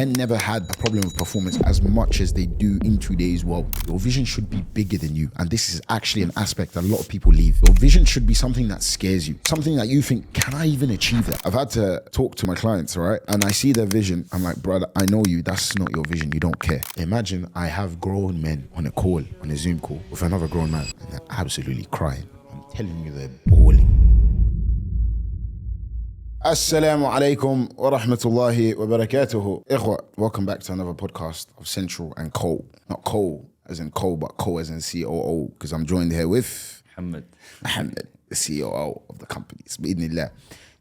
Men never had a problem with performance as much as they do in today's world. Your vision should be bigger than you. And this is actually an aspect that a lot of people leave. Your vision should be something that scares you. Something that you think, can I even achieve that? I've had to talk to my clients, right? And I see their vision. I'm like, brother, I know you. That's not your vision. You don't care. Imagine I have grown men on a call, on a Zoom call with another grown man, and they're absolutely crying. I'm telling you, they're bawling. Assalamu alaikum wa rahmatullahi wa barakatuhu. Ikhwa, welcome back to another podcast of Central and COO. Not COO as in COO, but COO as in COO, because I'm joined here with Muhammad, the COO of the company. Bismillah.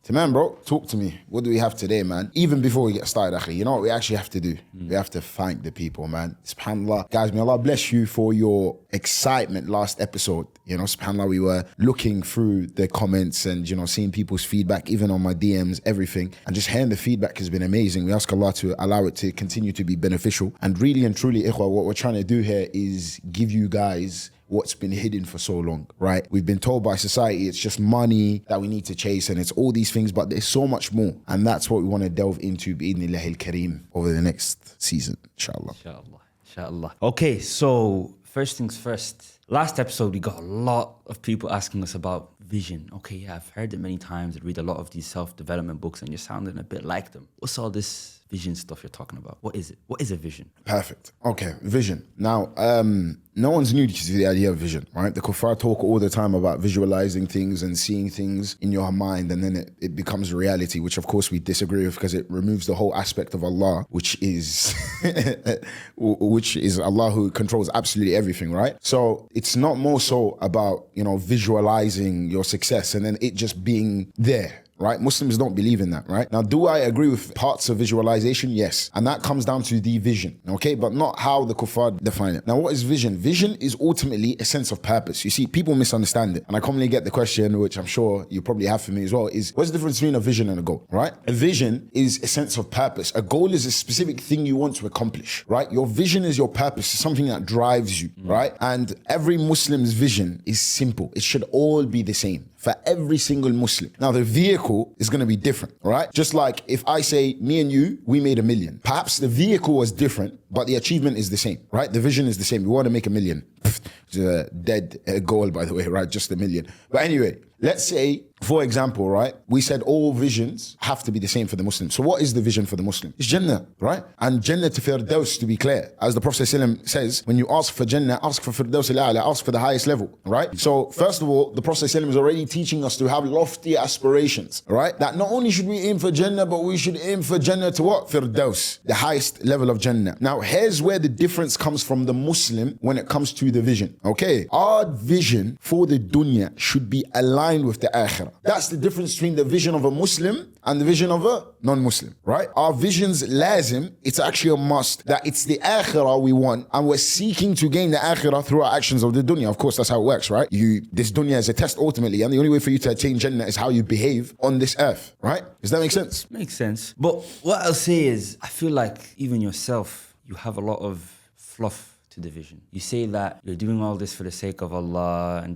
So man, bro, talk to me. What do we have today, man? Even before we get started, akhi, you know what we actually have to do? We have to thank the people, man. SubhanAllah. Guys, may Allah bless you for your excitement last episode. You know, SubhanAllah, we were looking through the comments and, you know, seeing people's feedback, even on my DMs, everything. And just hearing the feedback has been amazing. We ask Allah to allow it to continue to be beneficial. And really and truly, ikhwa, what we're trying to do here is give you guys what's been hidden for so long, right? We've been told by society it's just money that we need to chase and it's all these things, but there's so much more. And that's what we want to delve into bi'idhnillahi al-kareem over the next season, inshallah. Inshallah. Okay, so first things first. Last episode, we got a lot of people asking us about vision. Okay, yeah, I've heard it many times. I read a lot of these self-development books and you're sounding a bit like them. What's all this vision stuff you're talking about? What is it? What is a vision? Perfect. Okay, vision. Now, no one's new to the idea of vision, right? The kuffar talk all the time about visualizing things and seeing things in your mind, and then it becomes reality, which of course we disagree with because it removes the whole aspect of Allah, which is Allah who controls absolutely everything, right? So it's not more so about, you know, visualizing your success and then it just being there. Right? Muslims don't believe in that, right? Now, do I agree with parts of visualization? Yes. And that comes down to the vision, okay? But not how the kuffar define it. Now, what is vision? Vision is ultimately a sense of purpose. You see, people misunderstand it. And I commonly get the question, which I'm sure you probably have for me as well, is what's the difference between a vision and a goal, right? A vision is a sense of purpose. A goal is a specific thing you want to accomplish, right? Your vision is your purpose. It's something that drives you, right? And every Muslim's vision is simple. It should all be the same for every single Muslim. Now, the vehicle is going to be different, right? Just like if I say me and you, we made $1 million. Perhaps the vehicle was different, but the achievement is the same, right? The vision is the same. We want to make $1 million. It's a dead goal, by the way, right? Just $1 million. But anyway, let's say, for example, right, we said all visions have to be the same for the Muslim. So what is the vision for the Muslim? It's Jannah, right? And Jannah to Firdaus, to be clear. As the Prophet ﷺ says, when you ask for Jannah, ask for Firdaus al-A'la, ask for the highest level, right? So first of all, the Prophet ﷺ is already teaching us to have lofty aspirations, right? That not only should we aim for Jannah, but we should aim for Jannah to what? Firdaus, the highest level of Jannah. Now, here's where the difference comes from the Muslim when it comes to the vision, okay? Our vision for the dunya should be aligned with the akhirah. That's the difference between the vision of a Muslim and the vision of a non-Muslim, right? Our vision's lazim, it's actually a must that it's the akhirah we want and we're seeking to gain the akhirah through our actions of the dunya. Of course, that's how it works, right? This dunya is a test ultimately, and the only way for you to attain Jannah is how you behave on this earth, right? Does that make sense? Makes sense. But what I'll say is, I feel like even yourself, you have a lot of fluff to the vision. You say that you're doing all this for the sake of Allah and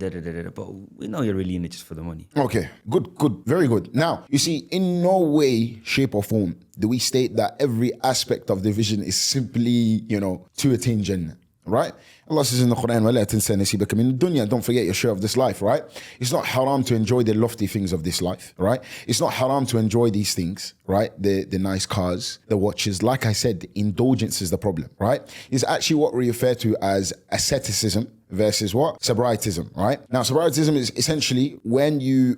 but we know you're really in it just for the money. Okay, good, very good. Now, you see, in no way, shape or form do we state that every aspect of the vision is simply, you know, to attain Jannah. Right? Allah says in the Quran, وَلَا تَنْسَ نَصِيبَكَ مِنَ الدُّنْيَا. Don't forget your share of this life, right? It's not haram to enjoy the lofty things of this life, right? It's not haram to enjoy these things, right? The nice cars, the watches. Like I said, indulgence is the problem, right? It's actually what we refer to as asceticism versus what? Sobrietism, right? Now, sobrietism is essentially when you're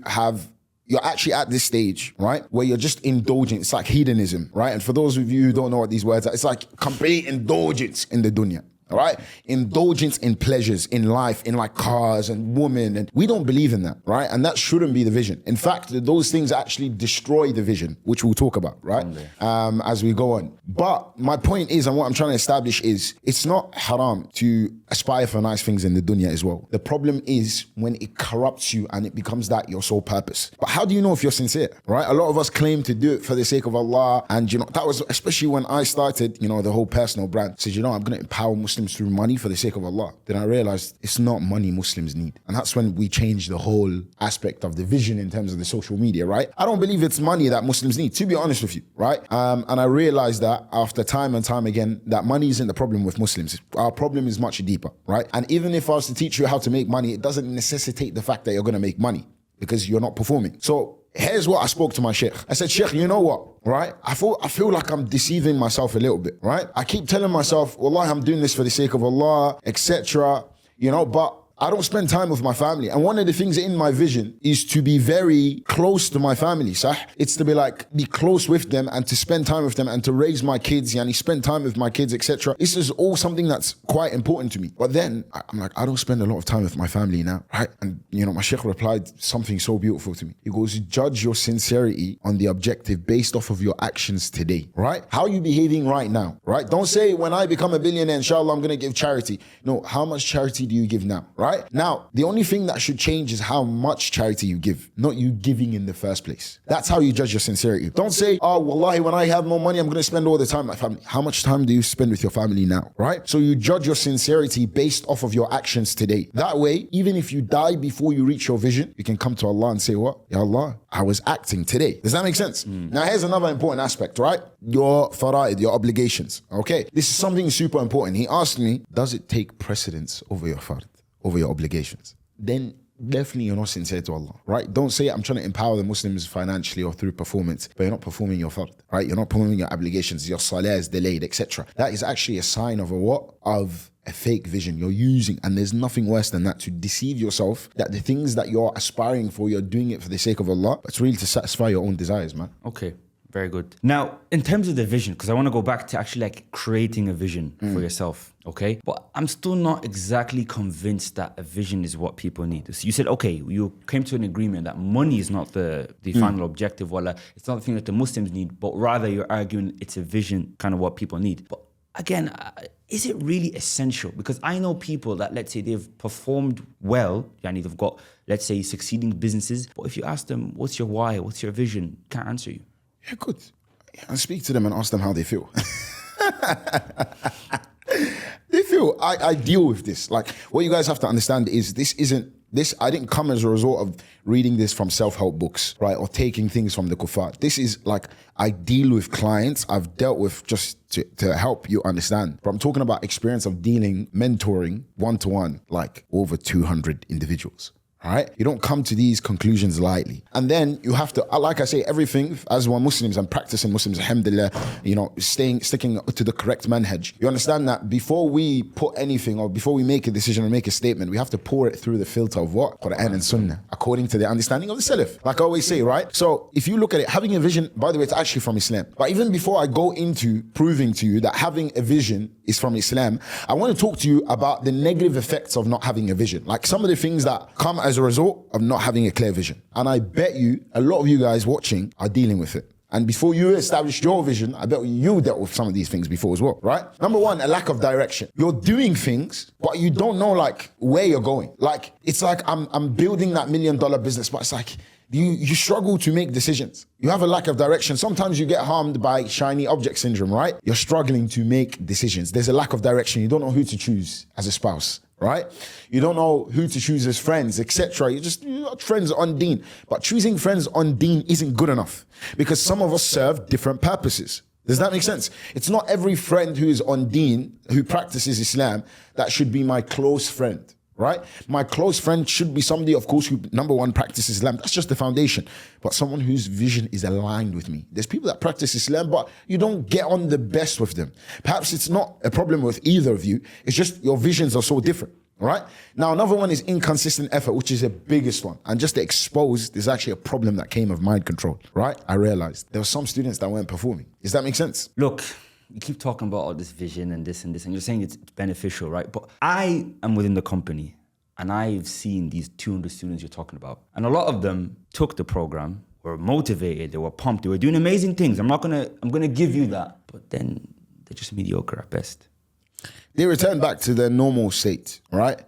actually at this stage, right, where you're just indulgent. It's like hedonism, right? And for those of you who don't know what these words are, it's like complete indulgence in the dunya. All right? Indulgence in pleasures, in life, in like cars and women. And we don't believe in that, right? And that shouldn't be the vision. In fact, those things actually destroy the vision, which we'll talk about, right? As we go on. But my point is, and what I'm trying to establish is, it's not haram to aspire for nice things in the dunya as well. The problem is when it corrupts you and it becomes that your sole purpose. But how do you know if you're sincere, right? A lot of us claim to do it for the sake of Allah. And, you know, that was, especially when I started, you know, the whole personal brand. Said, you know, I'm going to empower Muslims Muslims through money for the sake of Allah, then I realized it's not money Muslims need. And that's when we changed the whole aspect of the vision in terms of the social media, right? I don't believe it's money that Muslims need, to be honest with you, right? And I realized that after time and time again, that money isn't the problem with Muslims. Our problem is much deeper, right? And even if I was to teach you how to make money, it doesn't necessitate the fact that you're going to make money because you're not performing. So here's what I spoke to my sheikh. I said, Sheikh, you know what, right? I feel like I'm deceiving myself a little bit, right? I keep telling myself, Wallahi, I'm doing this for the sake of Allah, etc. But I don't spend time with my family. And one of the things in my vision is to be very close to my family, sah? It's to be close with them and to spend time with them and to raise my kids, spend time with my kids, etc. This is all something that's quite important to me. But then I'm like, I don't spend a lot of time with my family now, right? And my sheikh replied something so beautiful to me. He goes, judge your sincerity on the objective based off of your actions today, right? How are you behaving right now, right? Don't say when I become a billionaire, inshallah, I'm going to give charity. No, how much charity do you give now, right? Now, the only thing that should change is how much charity you give, not you giving in the first place. That's how you judge your sincerity. Don't say, oh, wallahi, when I have more money, I'm going to spend all the time with my family. How much time do you spend with your family now, right? So you judge your sincerity based off of your actions today. That way, even if you die before you reach your vision, you can come to Allah and say, what? Ya Allah, I was acting today. Does that make sense? Now, here's another important aspect, right? Your fara'id, your obligations, okay? This is something super important. He asked me, does it take precedence over your fard, over your obligations? Then definitely you're not sincere to Allah, right? Don't say I'm trying to empower the Muslims financially or through performance, but you're not performing your fard, right? You're not performing your obligations, your salah is delayed, etc. That is actually a sign of a fake vision you're using. And there's nothing worse than that, to deceive yourself that the things that you're aspiring for, you're doing it for the sake of Allah, but it's really to satisfy your own desires, man. Okay. Very good. Now, in terms of the vision, because I want to go back to actually creating a vision for yourself, okay? But I'm still not exactly convinced that a vision is what people need. So you said, okay, you came to an agreement that money is not the final objective, it's not the thing that the Muslims need, but rather you're arguing it's a vision, kind of what people need. But again, is it really essential? Because I know people that, let's say, they've performed well, they've got, let's say, succeeding businesses, but if you ask them, what's your why, what's your vision, can't answer you. Yeah, good. I speak to them and ask them how they feel. I deal with this. Like, what you guys have to understand is I didn't come as a result of reading this from self-help books, right? Or taking things from the kuffar. This is I deal with clients I've dealt with just to help you understand. But I'm talking about experience of mentoring one-to-one, over 200 individuals. All right? You don't come to these conclusions lightly. And then you have to, like I say, everything, as we're Muslims and practicing Muslims, alhamdulillah, sticking to the correct manhaj. You understand that before we put anything or before we make a decision or make a statement, we have to pour it through the filter of what? Quran and Sunnah, according to the understanding of the Salaf. Like I always say, right? So if you look at it, having a vision, by the way, it's actually from Islam. But even before I go into proving to you that having a vision is from Islam, I want to talk to you about the negative effects of not having a vision. Like some of the things that come as a result of not having a clear vision. And I bet you, a lot of you guys watching are dealing with it. And before you established your vision, I bet you dealt with some of these things before as well, right? Number one, a lack of direction. You're doing things, but you don't know where you're going. It's like I'm building that $1 million business, but it's like you struggle to make decisions. You have a lack of direction. Sometimes you get harmed by shiny object syndrome, right? You're struggling to make decisions. There's a lack of direction. You don't know who to choose as a spouse, right? You don't know who to choose as friends, etc. You're not friends on deen. But choosing friends on deen isn't good enough because some of us serve different purposes. Does that make sense? It's not every friend who is on deen, who practices Islam, that should be my close friend, right? My close friend should be somebody, of course, who, number one, practices Islam. That's just the foundation. But someone whose vision is aligned with me. There's people that practice Islam, but you don't get on the best with them. Perhaps it's not a problem with either of you. It's just your visions are so different, right? Now, another one is inconsistent effort, which is the biggest one. And just to expose, there's actually a problem that came of mind control, right? I realized there were some students that weren't performing. Does that make sense? Look, you keep talking about all this vision and this, and you're saying it's beneficial, right? But I am within the company and I've seen these 200 students you're talking about. And a lot of them took the program, were motivated, they were pumped, they were doing amazing things. I'm gonna give you that. But then they're just mediocre at best. They returned back to their normal state, right?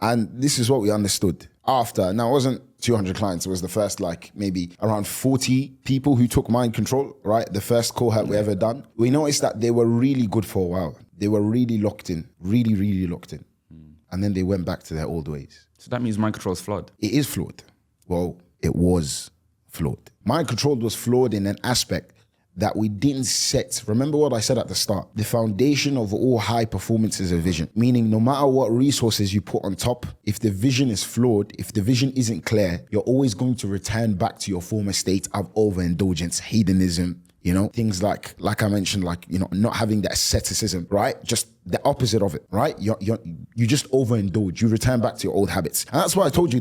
And this is what we understood after. Now, it wasn't 200 clients. It was the first, maybe around 40 people who took mind control, right? The first cohort we ever done. We noticed that they were really good for a while. They were really locked in, really locked in. And then they went back to their old ways. So that means mind control is flawed. It is flawed. Well, it was flawed. Mind control was flawed in an aspect that we didn't set. Remember what I said at the start? The foundation of all high performance is a vision. Meaning no matter what resources you put on top, if the vision is flawed, if the vision isn't clear, you're always going to return back to your former state of overindulgence, hedonism, things like I mentioned, not having that asceticism, right? Just the opposite of it, right? You just overindulge. You return back to your old habits. And that's why I told you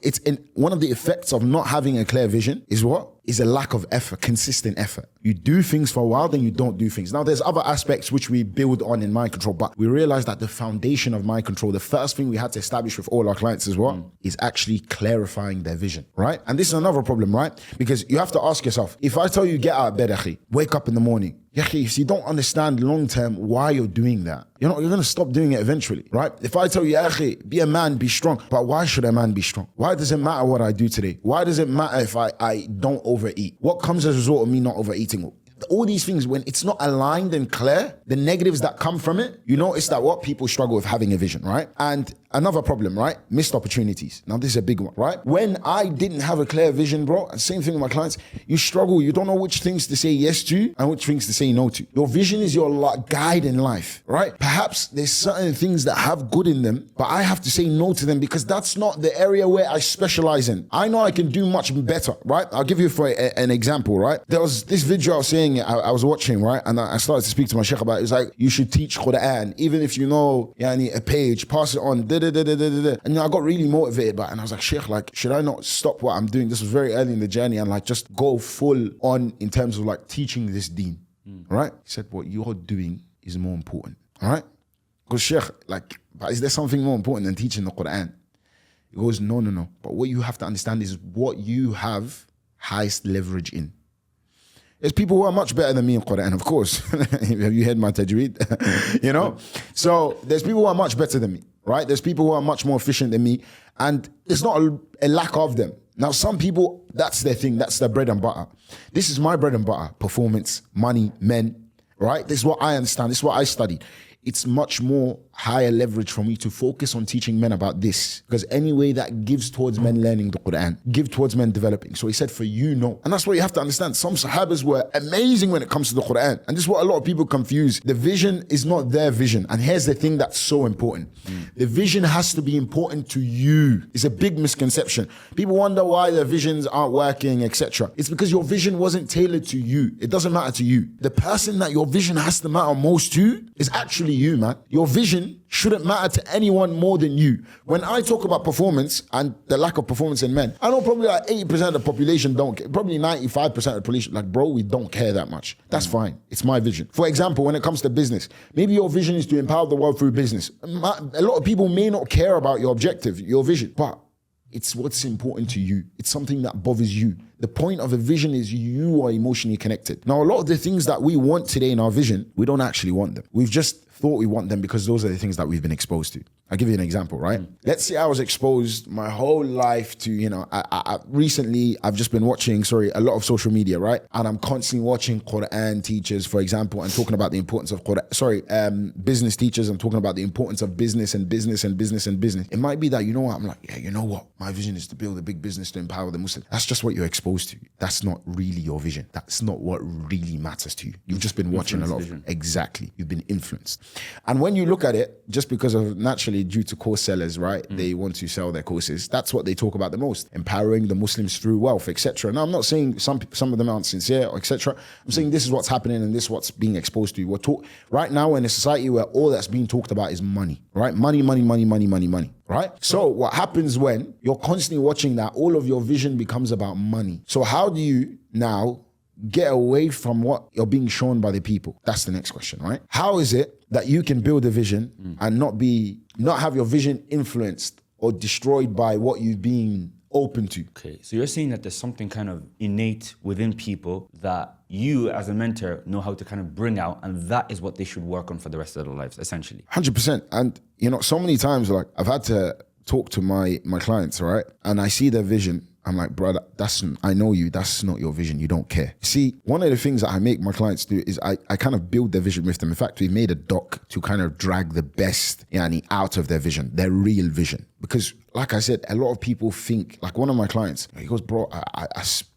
it's in one of the effects of not having a clear vision is what? Is a lack of effort, consistent effort. You do things for a while, then you don't do things. Now, there's other aspects which we build on in mind control, but we realized that the foundation of mind control, the first thing we had to establish with all our clients is what? Is actually clarifying their vision, right? And this is another problem, right? Because you have to ask yourself, if I tell you get out of bed, akhi, wake up in the morning, if you don't understand long-term why you're doing that, you're going to stop doing it eventually, right? If I tell you, be a man, be strong. But why should a man be strong? Why does it matter what I do today? Why does it matter if I don't overeat? What comes as a result of me not overeating? All these things, when it's not aligned and clear, the negatives that come from it, you notice that what people struggle with having a vision, right? And another problem, right? Missed opportunities. Now, this is a big one, right? When I didn't have a clear vision, bro, and same thing with my clients, you struggle. You don't know which things to say yes to and which things to say no to. Your vision is your guide in life, right? Perhaps there's certain things that have good in them, but I have to say no to them because that's not the area where I specialize in. I know I can do much better, right? I'll give you an example, right? There was this video I was saying, I was watching, right? And I started to speak to my sheikh about it. It's like, you should teach Quran, even if you know a page, pass it on, And I got really motivated by it. And I was like, sheikh, should I not stop what I'm doing? This was very early in the journey and just go full on in terms of teaching this deen, right? He said, what you're doing is more important, all right? Because sheikh, but is there something more important than teaching the Quran? He goes, no. But what you have to understand is what you have highest leverage in. There's people who are much better than me in Quran, of course. Have you heard my tajweed? So there's people who are much better than me, right? There's people who are much more efficient than me. And it's not a lack of them. Now, some people, that's their thing. That's their bread and butter. This is my bread and butter. Performance, money, men, right? This is what I understand. This is what I studied. It's much more higher leverage for me to focus on teaching men about this, because any way that gives towards men learning the Quran, give towards men developing. So he said, for you, no. And that's what you have to understand. Some Sahabas were amazing when it comes to the Quran. And this is what a lot of people confuse. The vision is not their vision. And here's the thing that's so important. The vision has to be important to you. It's a big misconception. People wonder why their visions aren't working, etc. It's because your vision wasn't tailored to you. It doesn't matter to you. The person that your vision has to matter most to is actually you, man. Your vision shouldn't matter to anyone more than you. When I talk about performance and the lack of performance in men, I know probably 80% of the population don't care. Probably 95% of the population, bro, we don't care that much. That's fine. It's my vision. For example, when it comes to business, maybe your vision is to empower the world through business. A lot of people may not care about your objective, your vision, but it's what's important to you. It's something that bothers you. The point of a vision is you are emotionally connected. Now, a lot of the things that we want today in our vision, we don't actually want them. We've just thought we want them because those are the things that we've been exposed to. I'll give you an example, right? Let's say I was exposed my whole life to, recently I've just been watching, a lot of social media, right? And I'm constantly watching Quran teachers, for example, and talking about the importance of business teachers. I'm talking about the importance of business and business and business and business. It might be that, I'm like, yeah, you know what? My vision is to build a big business to empower the Muslims. That's just what you're exposed to. That's not really your vision. That's not what really matters to you. You've just been watching a lot of, exactly. You've been influenced. And when you look at it, just because of naturally due to course sellers, right? They want to sell their courses. That's what they talk about the most. Empowering the Muslims through wealth, etc. Now, I'm not saying some of them aren't sincere, etc. I'm saying this is what's happening and this is what's being exposed to. Right now in a society where all that's being talked about is money, right? Money, right? So what happens when you're constantly watching that, all of your vision becomes about money. So how do you now get away from what you're being shown by the people? That's the next question, right? How is it that you can build a vision and not have your vision influenced or destroyed by what you've been open to? Okay, so you're saying that there's something kind of innate within people that you as a mentor know how to kind of bring out, and that is what they should work on for the rest of their lives, essentially. 100%. And so many times I've had to talk to my clients, right? And I see their vision I'm like, bro, I know you, that's not your vision, you don't care. See, one of the things that I make my clients do is I kind of build their vision with them. In fact, we made a doc to kind of drag the best out of their vision, their real vision. Because like I said, a lot of people think, like one of my clients, he goes, bro,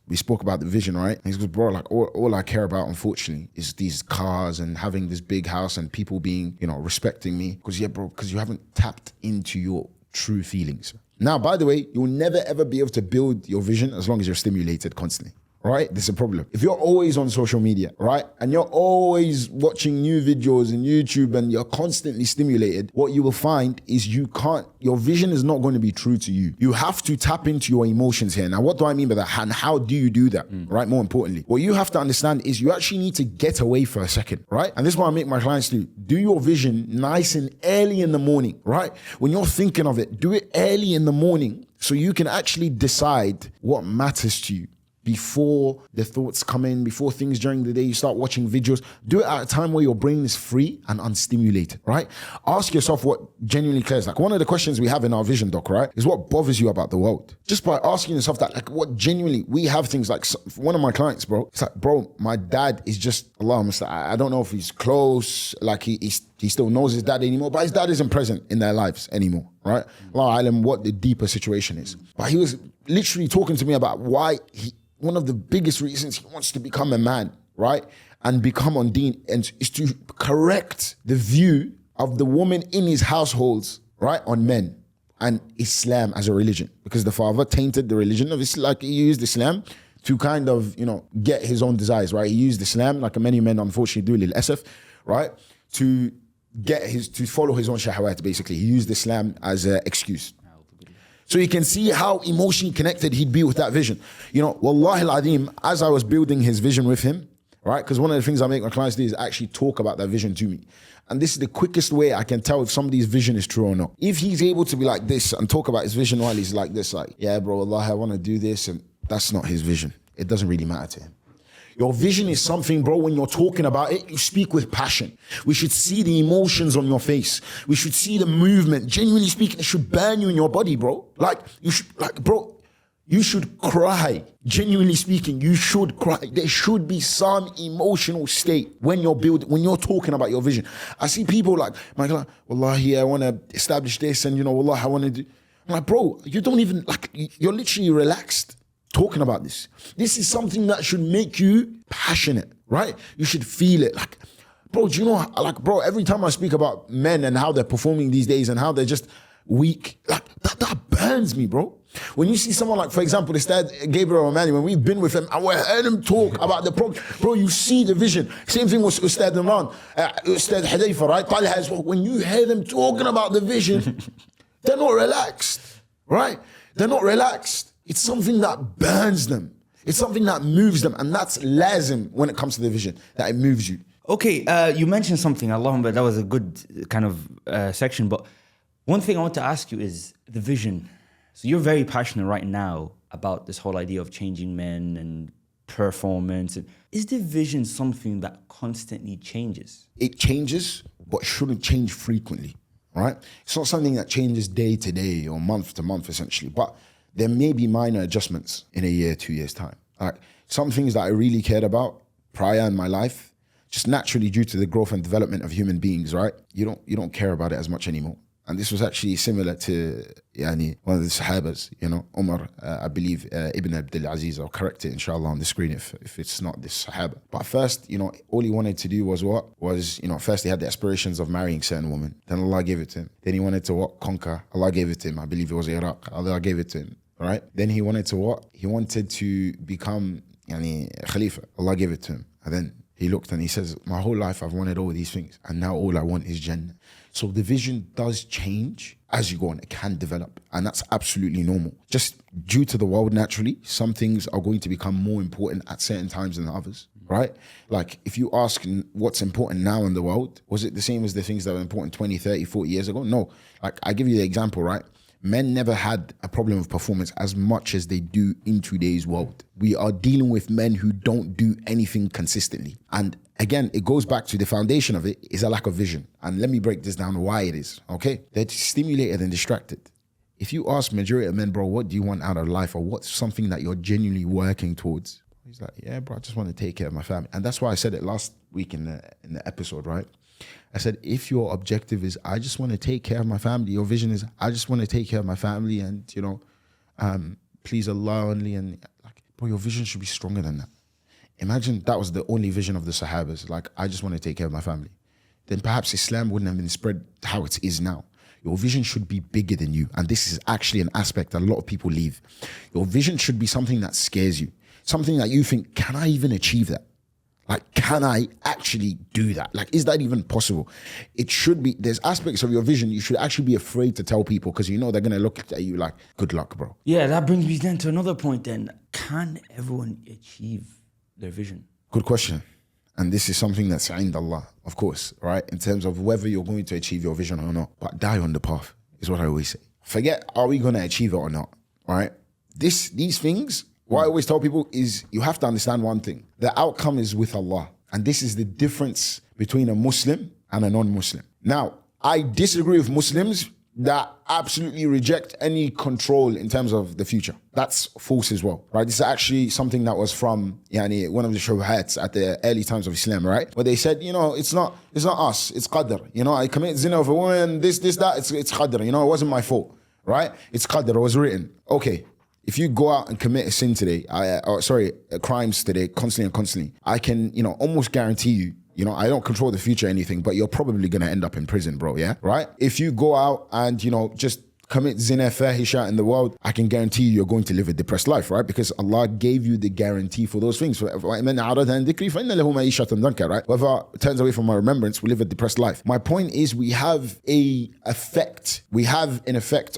we spoke about the vision, right? And he goes, bro, like all I care about, unfortunately, is these cars and having this big house and people being, respecting me. Because because you haven't tapped into your true feelings. Now, by the way, you'll never ever be able to build your vision as long as you're stimulated constantly. Right? This is a problem. If you're always on social media, right? And you're always watching new videos on YouTube and you're constantly stimulated, what you will find is your vision is not going to be true to you. You have to tap into your emotions here. Now, what do I mean by that? And how do you do that? Right? More importantly, what you have to understand is you actually need to get away for a second, right? And this is what I make my clients do your vision nice and early in the morning, right? When you're thinking of it, do it early in the morning so you can actually decide what matters to you. Before the thoughts come in, before things during the day, you start watching videos. Do it at a time where your brain is free and unstimulated, right? Ask yourself what genuinely cares. Like one of the questions we have in our vision doc, right, is what bothers you about the world? Just by asking yourself that, like what genuinely, we have things like, one of my clients, bro, it's like, bro, my dad is just, I don't know if he's close, like he still knows his dad anymore, but his dad isn't present in their lives anymore, right? What the deeper situation is. But he was literally talking to me about why one of the biggest reasons he wants to become a man, right? And become on deen, and is to correct the view of the woman in his households, right? On men and Islam as a religion. Because the father tainted the religion of Islam, like he used Islam to kind of, get his own desires, right? He used Islam, like many men unfortunately do, lil asaf, right? To follow his own shahawat, basically. He used Islam as an excuse. So you can see how emotionally connected he'd be with that vision. Wallahi al-Azim, as I was building his vision with him, right? Because one of the things I make my clients do is actually talk about that vision to me. And this is the quickest way I can tell if somebody's vision is true or not. If he's able to be like this and talk about his vision while he's like this, like, yeah, bro, wallahi, I want to do this. And that's not his vision. It doesn't really matter to him. Your vision is something, bro, when you're talking about it, you speak with passion. We should see the emotions on your face. We should see the movement. Genuinely speaking, it should burn you in your body, bro. You should cry. Genuinely speaking, you should cry. There should be some emotional state when you're talking about your vision. I see people like, my God, wallahi, I want to establish this, and wallahi, I want to do. I'm like, bro, you don't even, you're literally relaxed talking about this. This is something that should make you passionate, right? You should feel it. Like, bro, do you know, bro, every time I speak about men and how they're performing these days and how they're just weak, that burns me, bro. When you see someone like, for example, Ustad Gabriel Romani, when we've been with him and we heard him talk about the problem, bro, you see the vision. Same thing with Ustad Imran, Ustad Hudayfa, right? Talha as well. When you hear them talking about the vision, they're not relaxed, right? They're not relaxed. It's something that burns them. It's something that moves them. And that's lazim when it comes to the vision, that it moves you. Okay, you mentioned something, Allahumma, that was a good kind of section. But one thing I want to ask you is the vision. So you're very passionate right now about this whole idea of changing men and performance. Is the vision something that constantly changes? It changes, but shouldn't change frequently, right? It's not something that changes day to day or month to month, essentially. But there may be minor adjustments in a year, 2 years' time. Like some things that I really cared about prior in my life, just naturally due to the growth and development of human beings, right? You don't care about it as much anymore. And this was actually similar to one of the Sahabas, Umar, I believe, Ibn Abdul Aziz. I'll correct it, inshallah, on the screen if it's not this Sahaba. But first, all he wanted to do was what? First he had the aspirations of marrying certain women. Then Allah gave it to him. Then he wanted to what? Conquer. Allah gave it to him. I believe it was Iraq. Allah gave it to him, right? Then he wanted to what? He wanted to become Khalifa. Allah gave it to him. And then he looked and he says, my whole life I've wanted all these things. And now all I want is Jannah. So the vision does change as you go on. It can develop. And that's absolutely normal. Just due to the world, naturally, some things are going to become more important at certain times than others, right? Like if you ask what's important now in the world, was it the same as the things that were important 20, 30, 40 years ago? No. Like I give you the example, right? Men never had a problem of performance as much as they do in today's world. We are dealing with men who don't do anything consistently. And again, it goes back to the foundation of it is a lack of vision. And let me break this down why it is, okay? They're stimulated and distracted. if you ask majority of men, bro, what do you want out of life, or what's something that you're genuinely working towards? He's like, yeah, bro, I just want to take care of my family. And that's why I said it last week in the episode, right? I said, if your objective is, I just want to take care of my family, your vision is, I just want to take care of my family and, please Allah only, and like, bro, your vision should be stronger than that. Imagine that was the only vision of the Sahabas, like, I just want to take care of my family. Then perhaps Islam wouldn't have been spread how it is now. Your vision should be bigger than you. And this is actually an aspect that a lot of people leave. Your vision should be something that scares you. Something that you think, can I even achieve that? Like, can I actually do that? Like, is that even possible? It should be. There's aspects of your vision you should actually be afraid to tell people, because you know they're going to look at you like, good luck, bro. Yeah, that brings me then to another point then. Can everyone achieve their vision? Good question. And this is something that's عند Allah, of course, right? In terms of whether you're going to achieve your vision or not. But die on the path is what I always say. Forget, are we going to achieve it or not, right? These things, what I always tell people is you have to understand one thing. The outcome is with Allah. And this is the difference between a Muslim and a non-Muslim. Now, I disagree with Muslims that absolutely reject any control in terms of the future. That's false as well, right? This is actually something that was from one of the shubhats at the early times of Islam, right? Where they said, it's not us, it's qadr. I committed zina of a woman, this, that, it's qadr. It wasn't my fault, right? It's qadr, it was written. Okay, if you go out and commit a sin today, crimes today, constantly, I can, almost guarantee you, I don't control the future or anything, but you're probably going to end up in prison, bro, yeah? Right? If you go out and, just commit zina, fahisha in the world, I can guarantee you're going to live a depressed life, right? Because Allah gave you the guarantee for those things. Right? Whoever turns away from my remembrance will live a depressed life. My point is we have an effect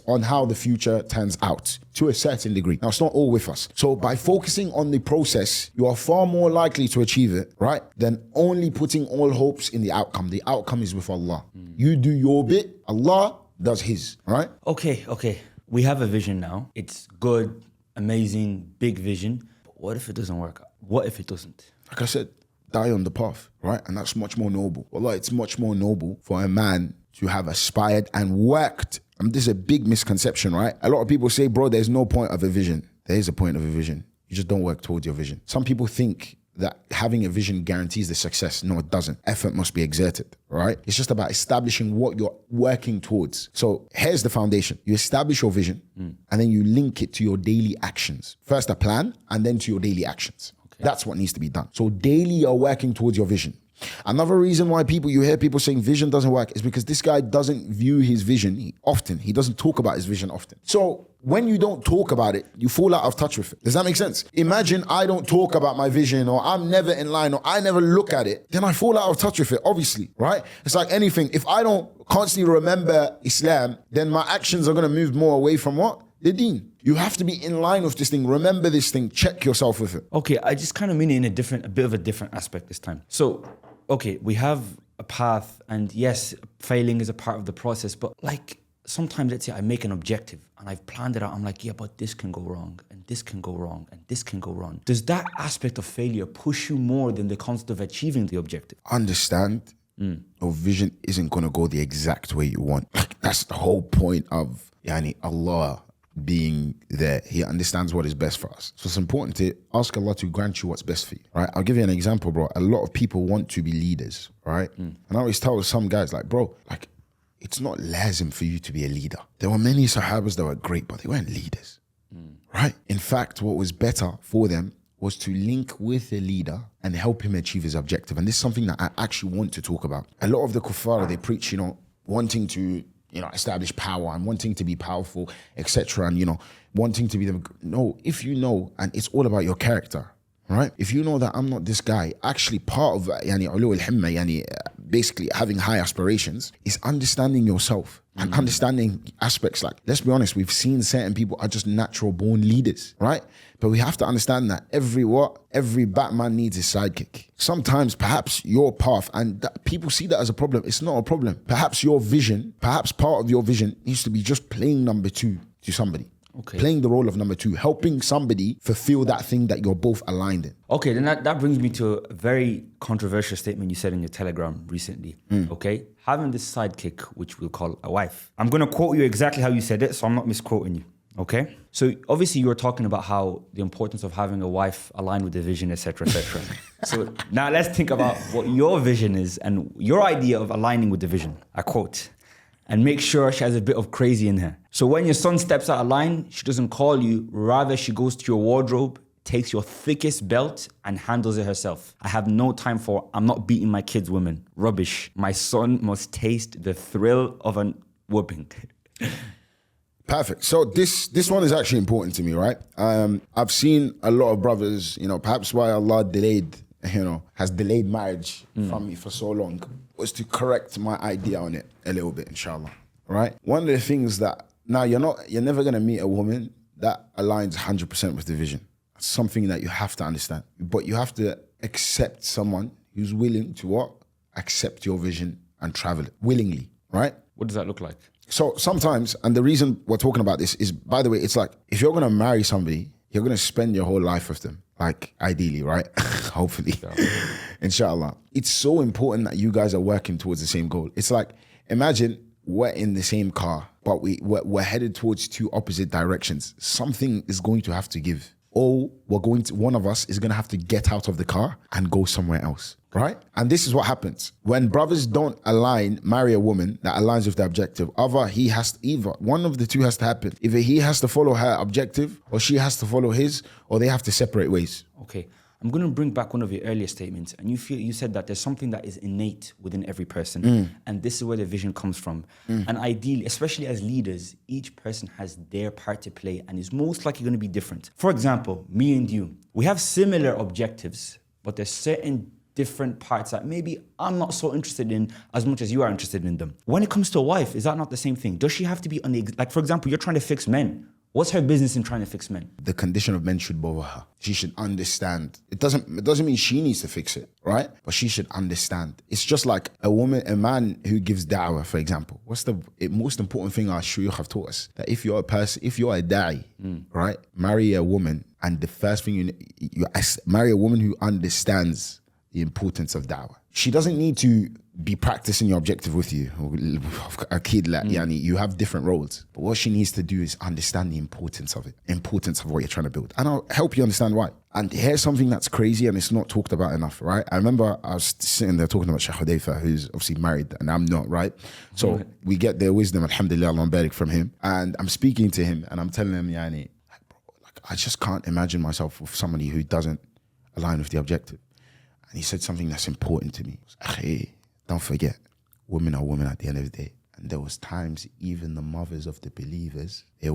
on how the future turns out to a certain degree. Now, it's not all with us. So by focusing on the process, you are far more likely to achieve it, right? Than only putting all hopes in the outcome. The outcome is with Allah. You do your bit, Allah does his, right? Okay. We have a vision now. It's good, amazing, big vision. But what if it doesn't work? What if it doesn't? Like I said, die on the path, right? And that's much more noble. Wallah, it's much more noble for a man to have aspired and worked. This is a big misconception, right? A lot of people say, bro, there's no point of a vision. There is a point of a vision. You just don't work towards your vision. Some people think that having a vision guarantees the success. No, it doesn't. Effort must be exerted, right? It's just about establishing what you're working towards. So here's the foundation. You establish your vision and then you link it to your daily actions. First a plan and then to your daily actions. Okay. That's what needs to be done. So daily you're working towards your vision. Another reason why you hear people saying vision doesn't work is because this guy doesn't view his vision often. He doesn't talk about his vision often. So when you don't talk about it, you fall out of touch with it. Does that make sense? Imagine I don't talk about my vision, or I'm never in line, or I never look at it, then I fall out of touch with it, obviously, right? It's like anything. If I don't constantly remember Islam, then my actions are going to move more away from what? The deen. You have to be in line with this thing. Remember this thing. Check yourself with it. Okay, I just kind of mean it in a bit of a different aspect this time. So, okay, we have a path, and yes, failing is a part of the process, but like sometimes, let's say I make an objective and I've planned it out. I'm like, yeah, but this can go wrong, and this can go wrong, and this can go wrong. Does that aspect of failure push you more than the concept of achieving the objective? Understand your vision isn't going to go the exact way you want. That's the whole point of Allah being there. He understands what is best for us. So it's important to ask Allah to grant you what's best for you, right? I'll give you an example, bro. A lot of people want to be leaders, right? And I always tell some guys, like, bro, like, it's not lazim for you to be a leader. There were many Sahabas that were great, but they weren't leaders, right? In fact, what was better for them was to link with a leader and help him achieve his objective. And this is something that I actually want to talk about. A lot of the kuffar, they preach, wanting to, establish power and wanting to be powerful, etc. And, wanting to be them. No, if you know, and it's all about your character, right? If you know that I'm not this guy, actually part of ulu al-himma, basically having high aspirations, is understanding yourself and understanding aspects like, let's be honest, we've seen certain people are just natural born leaders, right? But we have to understand that every Batman needs his sidekick. Sometimes perhaps your path, and people see that as a problem. It's not a problem. Perhaps your vision, perhaps part of your vision needs to be just playing number two to somebody. Okay. Playing the role of number two, helping somebody fulfill that thing that you're both aligned in. Okay, then that brings me to a very controversial statement you said in your Telegram recently. Okay, having this sidekick, which we'll call a wife. I'm going to quote you exactly how you said it, so I'm not misquoting you. Okay, so obviously you were talking about how the importance of having a wife aligned with the vision, etc., etc. So now let's think about what your vision is and your idea of aligning with the vision. I quote, and make sure she has a bit of crazy in her. So when your son steps out of line, she doesn't call you, rather she goes to your wardrobe, takes your thickest belt and handles it herself. I have no time for, I'm not beating my kids, women. Rubbish. My son must taste the thrill of a whooping. Perfect. So this one is actually important to me, right? I've seen a lot of brothers, perhaps why Allah has delayed marriage from me for so long, was to correct my idea on it a little bit, inshallah, right? One of the things that, now you're never gonna meet a woman that aligns 100% with the vision. It's something that you have to understand, but you have to accept someone who's willing to what? Accept your vision and travel it willingly, right? What does that look like? So sometimes, and the reason we're talking about this is, by the way, it's like, if you're gonna marry somebody, you're gonna spend your whole life with them, like ideally, right? Hopefully, inshallah. It's so important that you guys are working towards the same goal. It's like, imagine we're in the same car, but we're headed towards two opposite directions. Something is going to have to give. Or one of us is gonna have to get out of the car and go somewhere else, right? And this is what happens. When brothers don't marry a woman that aligns with the objective, either one of the two has to happen. Either he has to follow her objective, or she has to follow his, or they have to separate ways. Okay, I'm going to bring back one of your earlier statements, and you said that there's something that is innate within every person, and this is where the vision comes from. And ideally, especially as leaders, each person has their part to play, and is most likely going to be different. For example, me and you, we have similar objectives, but there's certain different parts that maybe I'm not so interested in as much as you are interested in them. When it comes to a wife, is that not the same thing? Does she have to be on the, like, for example, you're trying to fix men. What's her business in trying to fix men? The condition of men should bother her. She should understand. It doesn't mean she needs to fix it, right? But she should understand. It's just like a man who gives da'wah, for example. What's the most important thing our shuyukh have taught us? That if you're a da'i, right? Marry a woman, and the first thing you marry a woman who understands the importance of da'wah. She doesn't need to be practicing your objective with you. A kid, you have different roles. But what she needs to do is understand the importance of it, importance of what you're trying to build. And I'll help you understand why. And here's something that's crazy and it's not talked about enough, right? I remember I was sitting there talking about Sheikh Hudayfa, who's obviously married and I'm not, right? So we get their wisdom, alhamdulillah, Allah barik, from him. And I'm speaking to him and I'm telling him, I just can't imagine myself with somebody who doesn't align with the objective. And he said something that's important to me. Hey, don't forget, women are women at the end of the day. And there was times even the mothers of the believers, they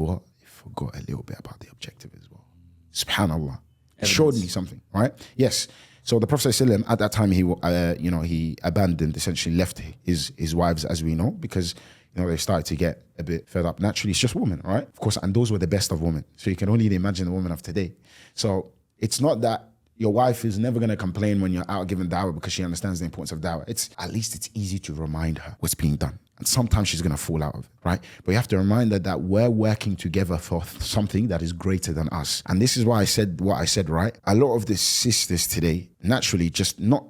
forgot a little bit about the objective as well. Subhanallah. It showed me something, right? Yes. So the Prophet ﷺ, at that time, he abandoned, essentially left his wives, as we know, because they started to get a bit fed up. Naturally, it's just women, right? Of course, and those were the best of women. So you can only imagine the women of today. So it's not that your wife is never going to complain when you're out giving da'wah because she understands the importance of da'wah. At least it's easy to remind her what's being done. And sometimes she's going to fall out of it, right? But you have to remind her that we're working together for something that is greater than us. And this is why I said what I said, right? A lot of the sisters today, naturally, just not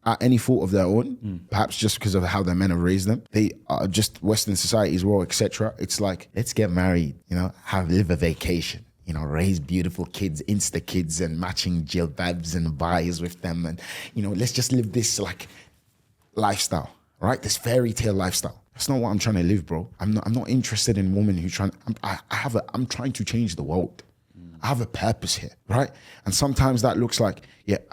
at any fault of their own, perhaps just because of how their men have raised them. They are just Western society as well, etc. It's like, let's get married, live a vacation. Raise beautiful kids, Insta kids, and matching jilbabs and buys with them. And, let's just live this like lifestyle, right? This fairy tale lifestyle. That's not what I'm trying to live, bro. I'm not interested in women who I'm trying to change the world. I have a purpose here, right? And sometimes that looks like,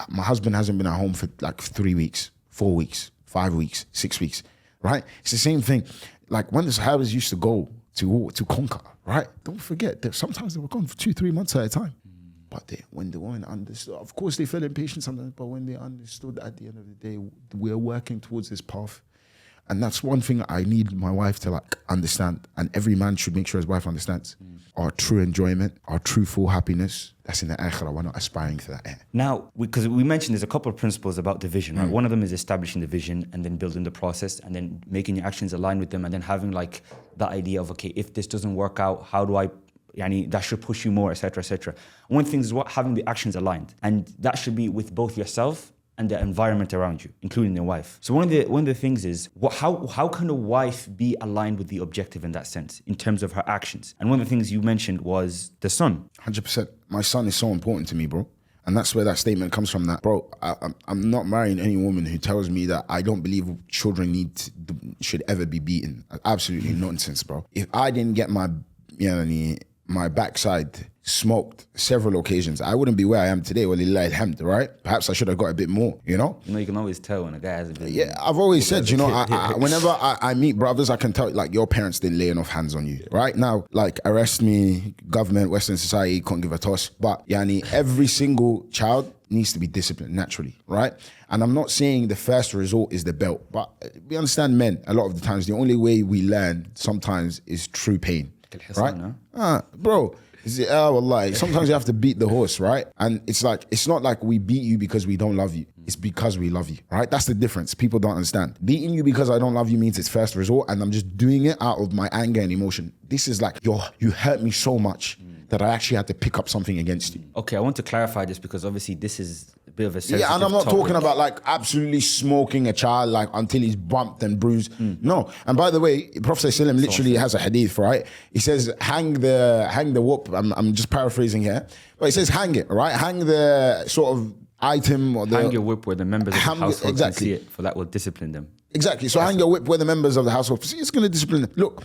my husband hasn't been at home for like 3 weeks, 4 weeks, 5 weeks, 6 weeks, right? It's the same thing. Like when the Sahabas used to go to conquer, right? Don't forget that sometimes they were gone for 2-3 months at a time. But when the woman understood, of course they felt impatient sometimes, but when they understood at the end of the day, we're working towards this path. And that's one thing I need my wife to understand. And every man should make sure his wife understands. Our true enjoyment, our true full happiness, that's in the akhirah. We're not aspiring for that. Now, because we mentioned there's a couple of principles about the vision, right? One of them is establishing the vision and then building the process and then making your actions align with them and then having that idea of, okay, if this doesn't work out, how do I yani, that should push you more, etc., etc. One thing is having the actions aligned, and that should be with both yourself and the environment around you, including your wife. So one of the things is, how can a wife be aligned with the objective in that sense, in terms of her actions? And one of the things you mentioned was the son. 100%. My son is so important to me, bro. And that's where that statement comes from, that, bro, I'm not marrying any woman who tells me that I don't believe children should ever be beaten. Absolutely nonsense, bro. If I didn't get my backside smoked several occasions, I wouldn't be where I am today. Walillahi alhamd, right? Perhaps I should have got a bit more, you know? You can always tell when a guy has a bit. Yeah, I've always said, whenever I meet brothers, I can tell, like, your parents didn't lay enough hands on you, right? Now, like, arrest me, government, Western society, can't give a toss. But, every single child needs to be disciplined naturally, right? And I'm not saying the first resort is the belt, but we understand men, a lot of the times, the only way we learn sometimes is through pain, right? Bro. Wallahi, sometimes you have to beat the horse, right? And it's not like we beat you because we don't love you. It's because we love you, right? That's the difference. People don't understand. Beating you because I don't love you means it's first resort, and I'm just doing it out of my anger and emotion. This is like, you hurt me so much that I actually had to pick up something against you. Okay, I want to clarify this because obviously this is a bit of a sensitive and I'm not topic. talking about like absolutely smoking a child like until he's bumped and bruised. No. And by the way, Prophet ﷺ literally has a hadith, right? He says, hang the whoop. I'm just paraphrasing here, but he says hang it, right? Hang the sort of item or hang your whip where the members of the household can see it, for that will discipline them. Exactly. So hang your whip where the members of the household see, it's going to discipline them. Look,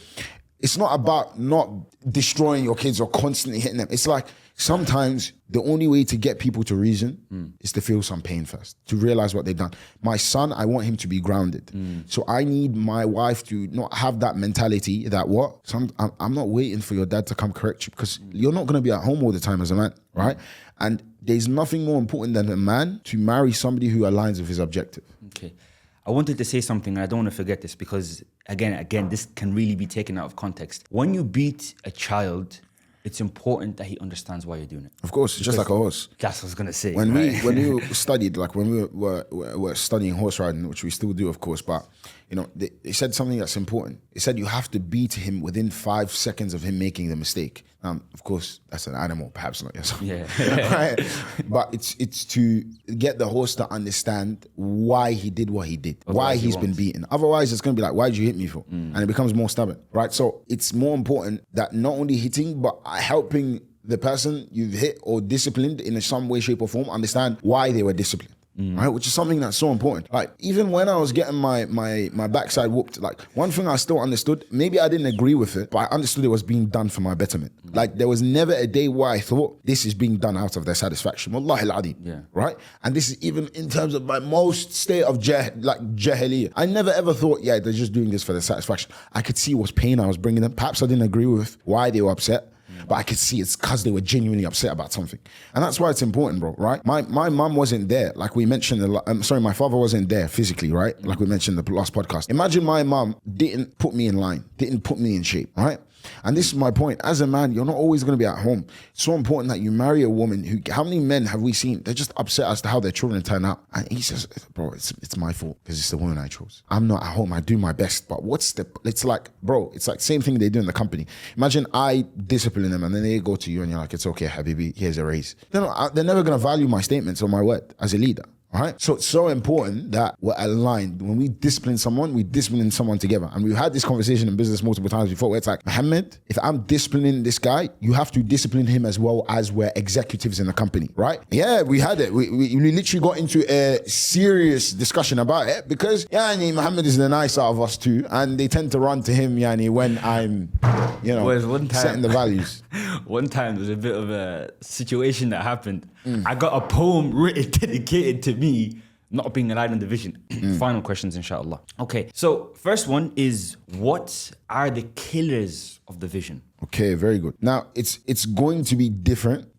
it's not about not destroying your kids or constantly hitting them. It's like sometimes the only way to get people to reason is to feel some pain first, to realize what they've done. My son, I want him to be grounded. So I need my wife to not have that mentality that I'm not waiting for your dad to come correct you, because you're not going to be at home all the time as a man, right? And there's nothing more important than a man to marry somebody who aligns with his objective. Okay. I wanted to say something, and I don't want to forget this, because again, this can really be taken out of context. When you beat a child, it's important that he understands why you're doing it. Of course, it's just like a horse. That's what I was going to say. When we studied, like when we were studying horse riding, which we still do, of course, but they said something that's important. It said you have to beat him within 5 seconds of him making the mistake. Of course, that's an animal, perhaps not yourself. Yeah. Right? But it's to get the horse to understand why he did what he did, why he's been beaten. Otherwise, it's going to be like, why did you hit me for? And it becomes more stubborn, right? So it's more important that not only hitting, but helping the person you've hit or disciplined in some way, shape, or form understand why they were disciplined. Right, which is something that's so important. Like, even when I was getting my backside whooped, like, one thing I still understood, maybe I didn't agree with it, but I understood it was being done for my betterment. Like, there was never a day where I thought this is being done out of their satisfaction. Wallahi al-Adim. Right? And this is even in terms of my most state of jahiliyyah. I never ever thought, they're just doing this for their satisfaction. I could see what pain I was bringing them. Perhaps I didn't agree with why they were upset, but I could see it's because they were genuinely upset about something. And that's why it's important, bro, right? My mum wasn't there, like we mentioned. My father wasn't there physically, right? Like we mentioned in the last podcast. Imagine my mum didn't put me in line, didn't put me in shape, right? And this is my point. As a man, you're not always going to be at home. It's so important that you marry a woman who, how many men have we seen? They're just upset as to how their children turn out. And he says, bro, it's my fault because it's the woman I chose. I'm not at home. I do my best. But it's like same thing they do in the company. Imagine I discipline them and then they go to you and you're like, it's okay, Habibi, here's a raise. They're never going to value my statements or my word as a leader. All right. So it's so important that we're aligned. When we discipline someone, we discipline someone together. And we've had this conversation in business multiple times before where it's like, Mohammed, if I'm disciplining this guy, you have to discipline him as well as we're executives in the company, right? Yeah, we had it. We literally got into a serious discussion about it because Mohammed is the nice out of us too. And they tend to run to him, when I'm, setting the values. One time there was a bit of a situation that happened. I got a poem written dedicated to me not being aligned in the vision. Final questions, inshallah. Okay, so first one is, what are the killers of the vision? Okay, very good. Now, it's going to be different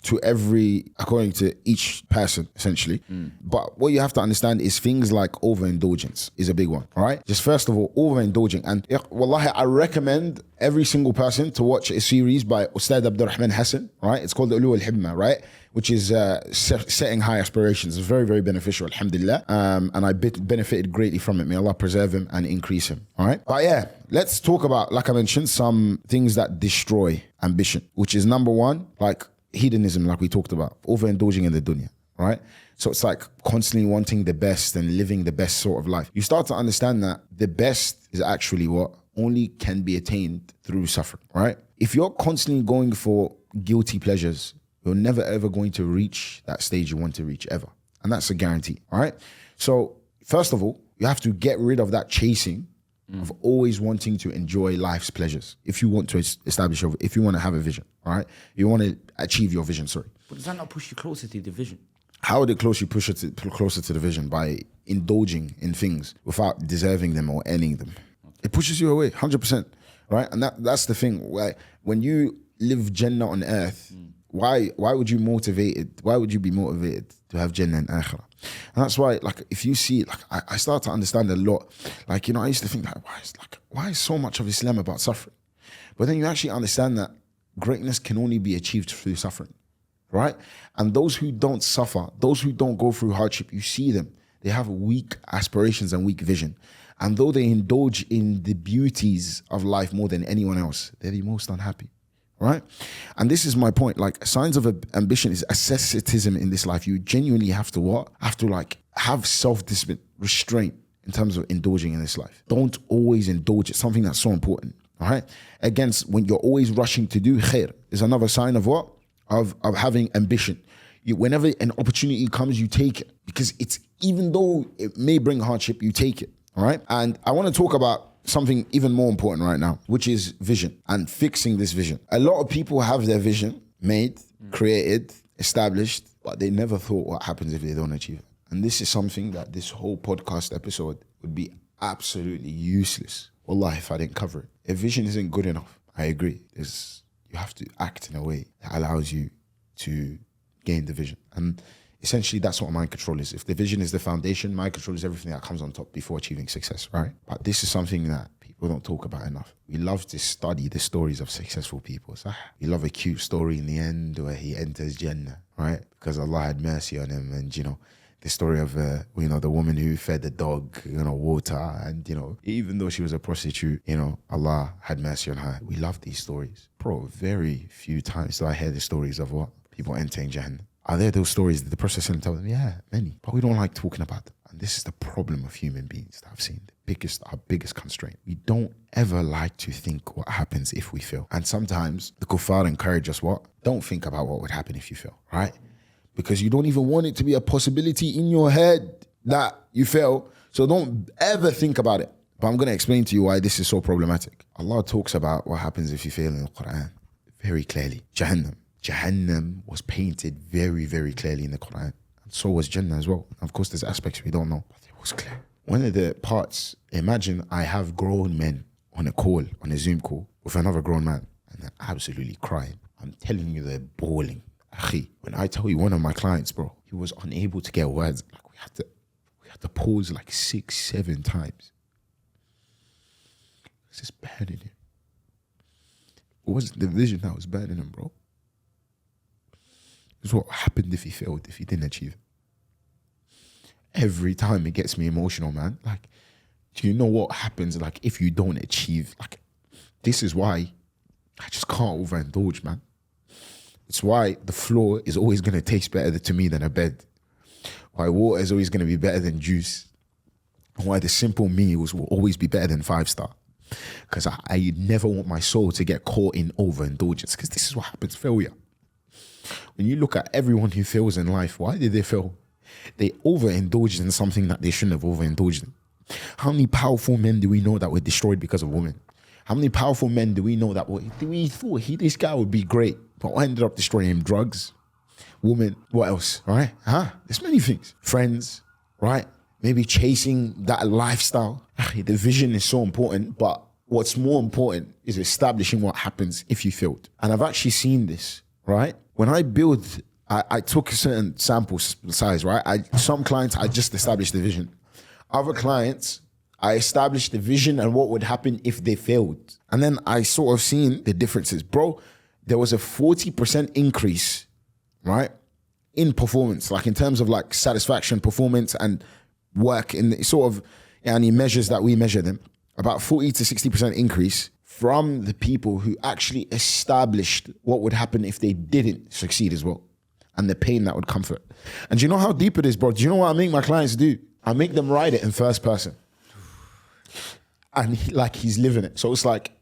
according to each person, essentially. But what you have to understand is things like overindulgence is a big one, all right? Just first of all, overindulging. And wallahi, I recommend every single person to watch a series by Ustad Abdurrahman Hassan, right? It's called Ulu al-Himma, right? which is setting high aspirations. It's very, very beneficial, alhamdulillah. And I benefited greatly from it. May Allah preserve him and increase him. All right. But yeah, let's talk about, like I mentioned, some things that destroy ambition, which is number one, like hedonism, like we talked about, overindulging in the dunya. Right? So it's like constantly wanting the best and living the best sort of life. You start to understand that the best is actually what only can be attained through suffering, right? If you're constantly going for guilty pleasures, you're never ever going to reach that stage you want to reach ever. And that's a guarantee, all right? So first of all, you have to get rid of that chasing of always wanting to enjoy life's pleasures. If you want to establish, if you want to have a vision, all right? You want to achieve your vision, sorry. But does that not push you closer to the vision? How would it push you closer to the vision? By indulging in things without deserving them or earning them. It pushes you away, 100%, right? And that's the thing. When you live Jannah on earth, why would you be motivated to have Jannah and Akhirah? And that's why, like, if you see, like, I start to understand a lot. Like, I used to think, why is so much of Islam about suffering? But then you actually understand that greatness can only be achieved through suffering. Right? And those who don't suffer, those who don't go through hardship, you see them. They have weak aspirations and weak vision. And though they indulge in the beauties of life more than anyone else, they're the most unhappy. Right? And this is my point. Like, signs of ambition is asceticism in this life. You genuinely have to what? Have self-discipline, restraint in terms of indulging in this life. Don't always indulge. It's something that's so important. All right? Against when you're always rushing to do khair is another sign of what? Of having ambition. Whenever an opportunity comes, you take it, because it's, even though it may bring hardship, you take it. All right. And I want to talk about something even more important right now, which is vision and fixing this vision. A lot of people have their vision made, created, established, but they never thought what happens if they don't achieve it. And this is something that this whole podcast episode would be absolutely useless, wallahi, if I didn't cover it. If vision isn't good enough, I agree. You have to act in a way that allows you to gain the vision. And essentially that's what mind control is. If the vision is the foundation, mind control is everything that comes on top before achieving success, right? But this is something that people don't talk about enough. We love to study the stories of successful people. So we love a cute story in the end where he enters Jannah, right? Because Allah had mercy on him. And, the story of, the woman who fed the dog, water. And, even though she was a prostitute, Allah had mercy on her. We love these stories. Bro, very few times do I hear the stories of what? People entering Jannah. Are there those stories that the Prophet tell them? Yeah, many. But we don't like talking about them. And this is the problem of human beings that I've seen. Our biggest constraint. We don't ever like to think what happens if we fail. And sometimes the kuffar encourage us what? Don't think about what would happen if you fail, right? Because you don't even want it to be a possibility in your head that you fail. So don't ever think about it. But I'm going to explain to you why this is so problematic. Allah talks about what happens if you fail in the Quran very clearly. Jahannam was painted very, very clearly in the Quran. And so was Jannah as well. Of course, there's aspects we don't know, but it was clear. One of the parts, imagine I have grown men on a Zoom call with another grown man, and they're absolutely crying. I'm telling you, they're bawling. Akhi, when I tell you, one of my clients, bro, he was unable to get words. Like, we had to pause like 6-7 times. It's just burning him. It wasn't the vision that was burning him, bro. It's what happened if he failed, if he didn't achieve it. Every time it gets me emotional, man. Like, do you know what happens, like, if you don't achieve? Like, this is why I just can't overindulge, man. It's why the floor is always going to taste better to me than a bed. Why water is always going to be better than juice. And why the simple meals will always be better than 5-star. Because I never want my soul to get caught in overindulgence. Because this is what happens, failure. When you look at everyone who fails in life, why did they fail? They overindulged in something that they shouldn't have overindulged in. How many powerful men do we know that were destroyed because of women? How many powerful men do we know that we thought this guy would be great, but ended up destroying him? Drugs, women, what else, right? There's many things. Friends, right? Maybe chasing that lifestyle. The vision is so important, but what's more important is establishing what happens if you failed. And I've actually seen this, right? When I build, I took a certain sample size, right? Some clients, I just established the vision. Other clients, I established the vision and what would happen if they failed. And then I sort of seen the differences. Bro, there was a 40% increase, right, in performance, like in terms of like satisfaction, performance and work in the sort of any measures that we measure them, about 40 to 60% increase from the people who actually established what would happen if they didn't succeed as well, and the pain that would come for it. And do you know how deep it is, bro? Do you know what I make my clients do? I make them write it in first person. And he's living it. So it's like,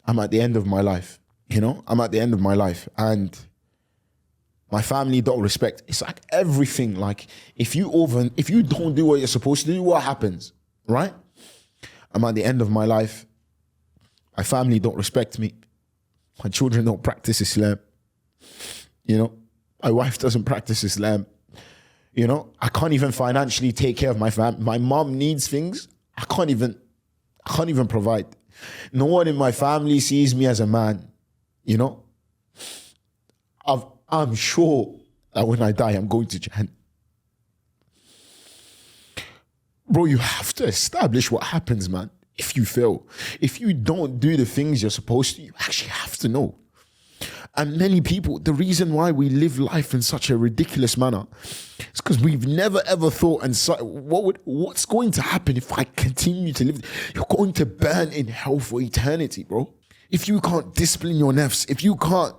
I'm at the end of my life, you know? I'm at the end of my life and my family don't respect. It's like everything, like if you don't do what you're supposed to do, what happens, right? I'm at the end of my life. My family don't respect me. My children don't practice Islam. You know, my wife doesn't practice Islam. You know, I can't even financially take care of my family. My mom needs things. I can't even provide. No one in my family sees me as a man. You know, I'm sure that when I die, I'm going to Jannah. Bro, you have to establish what happens, man. If you fail, if you don't do the things you're supposed to, you actually have to know. And many people, the reason why we live life in such a ridiculous manner is because we've never ever thought, and what's going to happen if I continue to live? You're going to burn in hell for eternity, bro. If you can't discipline your nafs, if you can't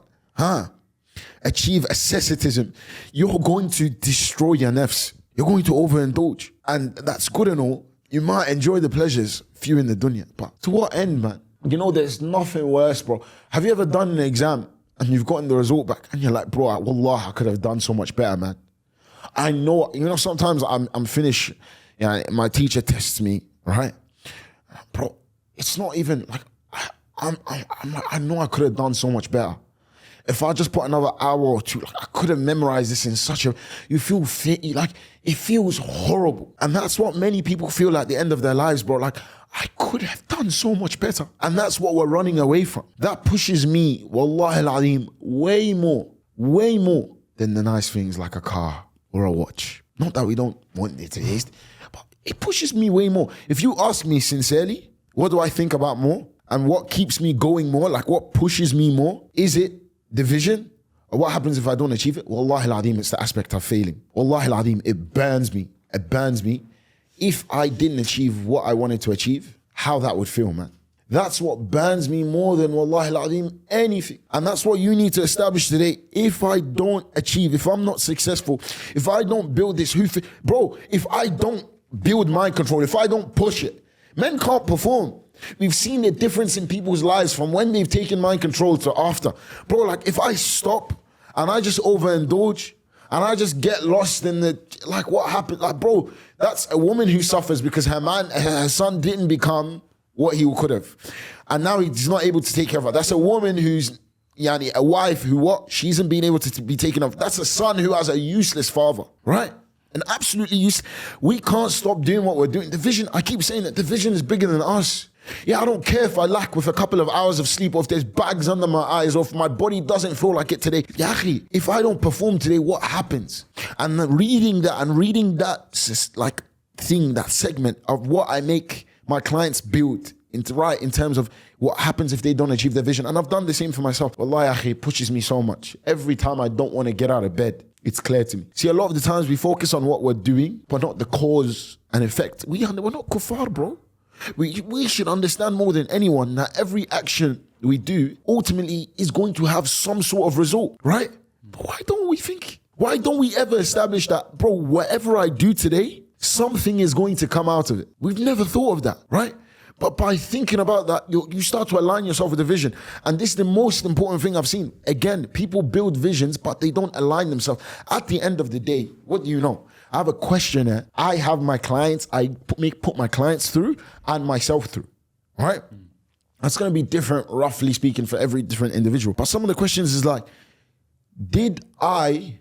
achieve asceticism, you're going to destroy your nafs. You're going to overindulge. And that's good and all. You might enjoy the pleasures, few in the dunya. But to what end, man? You know, there's nothing worse, bro. Have you ever done an exam and you've gotten the result back and you're like, bro, wallah, I could have done so much better, man. I know, you know, sometimes I'm finished, you know, my teacher tests me, right? Bro, it's not even like, I know I could have done so much better. If I just put another hour or two, like I could have memorized this in such a, you feel fit, like it feels horrible. And that's what many people feel at the end of their lives, bro. Like, I could have done so much better. And that's what we're running away from. That pushes me, wallahi al-azim, way more than the nice things like a car or a watch. Not that we don't want it to taste, but it pushes me way more. If you ask me sincerely, what do I think about more? And what keeps me going more? Like what pushes me more? Is it the vision? Or what happens if I don't achieve it? Wallahi al-azim, it's the aspect of failing. Wallahi al-azim, it burns me. It burns me. If I didn't achieve what I wanted to achieve, how that would feel, man. That's what burns me more than wallahi al-azim, anything. And that's what you need to establish today. If I don't achieve, if I'm not successful, if I don't build this, bro, if I don't build mind control, if I don't push it, men can't perform. We've seen the difference in people's lives from when they've taken mind control to after. Bro, like if I stop and I just overindulge and I just get lost in the, like what happened? Like, bro, that's a woman who suffers because her son didn't become what he could have. And now he's not able to take care of her. That's a woman who's, a wife who she isn't being able to be taken off. That's a son who has a useless father, right? And absolutely useless. We can't stop doing what we're doing. The vision, I keep saying that the vision is bigger than us. Yeah, I don't care if I lack with a couple of hours of sleep or if there's bags under my eyes or if my body doesn't feel like it today. Yahi, if I don't perform today, what happens? And reading that like thing, that segment of what I make my clients build in terms of what happens if they don't achieve their vision. And I've done the same for myself. Wallahi, yahi, it pushes me so much. Every time I don't want to get out of bed, it's clear to me. See, a lot of the times we focus on what we're doing, but not the cause and effect. We're not kuffar, bro. We should understand more than anyone that every action we do ultimately is going to have some sort of result, right? But why don't we ever establish that, bro, whatever I do today, something is going to come out of it? We've never thought of that, right? But by thinking about that, you start to align yourself with the vision. And this is the most important thing I've seen. Again, people build visions, but they don't align themselves. At the end of the day, what do you know? I have a questionnaire. I have my clients, I put my clients through and myself through, all right? That's going to be different, roughly speaking, for every different individual. But some of the questions is like, did I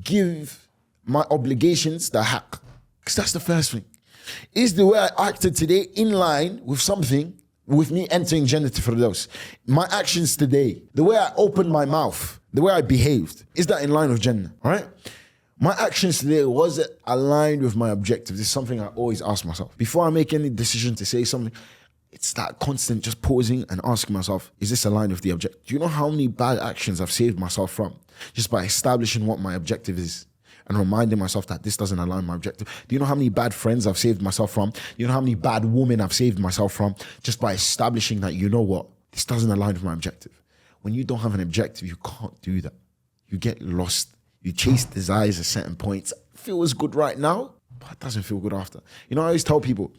give my obligations the haqq? Because that's the first thing. Is the way I acted today in line with something, with me entering Jannah Firdaus? My actions today, the way I opened my mouth, the way I behaved, is that in line with Jannah, all right? My actions today, was it aligned with my objectives? This is something I always ask myself. Before I make any decision to say something, It's that constant just pausing and asking myself, is this aligned with the objective? Do you know how many bad actions I've saved myself from just by establishing what my objective is and reminding myself that this doesn't align with my objective? Do you know how many bad friends I've saved myself from? Do you know how many bad women I've saved myself from just by establishing that, you know what, this doesn't align with my objective? When you don't have an objective, you can't do that. You get lost. You chase desires at certain points. It feels good right now, but it doesn't feel good after. You know, I always tell people,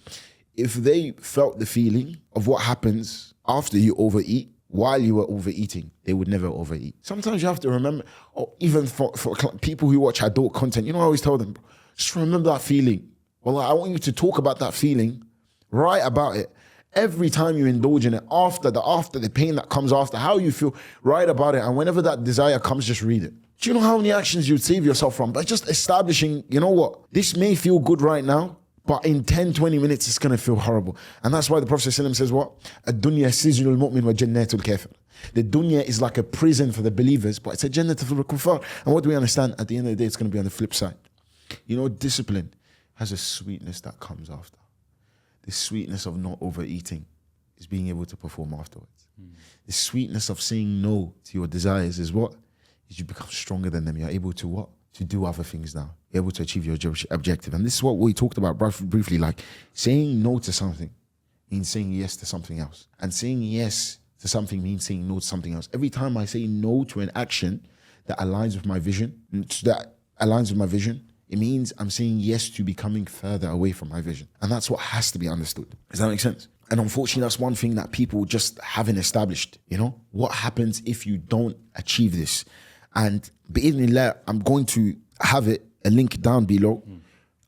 if they felt the feeling of what happens after you overeat, while you were overeating, they would never overeat. Sometimes you have to remember, or even for people who watch adult content, you know, I always tell them, just remember that feeling. Well, I want you to talk about that feeling, write about it. Every time you indulge in it, after the pain that comes after, how you feel, write about it. And whenever that desire comes, just read it. Do you know how many actions you'd save yourself from? By just establishing, you know what, this may feel good right now, but in 10, 20 minutes, it's going to feel horrible. And that's why the Prophet ﷺ says what? الدنيا سجن المؤمن وجنات الكافر. The dunya is like a prison for the believers, but it's a jannah for the kuffar. And what do we understand? At the end of the day, it's going to be on the flip side. You know, discipline has a sweetness that comes after. The sweetness of not overeating is being able to perform afterwards. The sweetness of saying no to your desires is what? Is you become stronger than them. You're able to what? To do other things now. You're able to achieve your objective. And this is what we talked about briefly, like saying no to something means saying yes to something else. And saying yes to something means saying no to something else. Every time I say no to an action that aligns with my vision, it means I'm saying yes to becoming further away from my vision. And that's what has to be understood. Does that make sense? And unfortunately, that's one thing that people just haven't established. You know, what happens if you don't achieve this? And bi'idhnillah, I'm going to have a link down below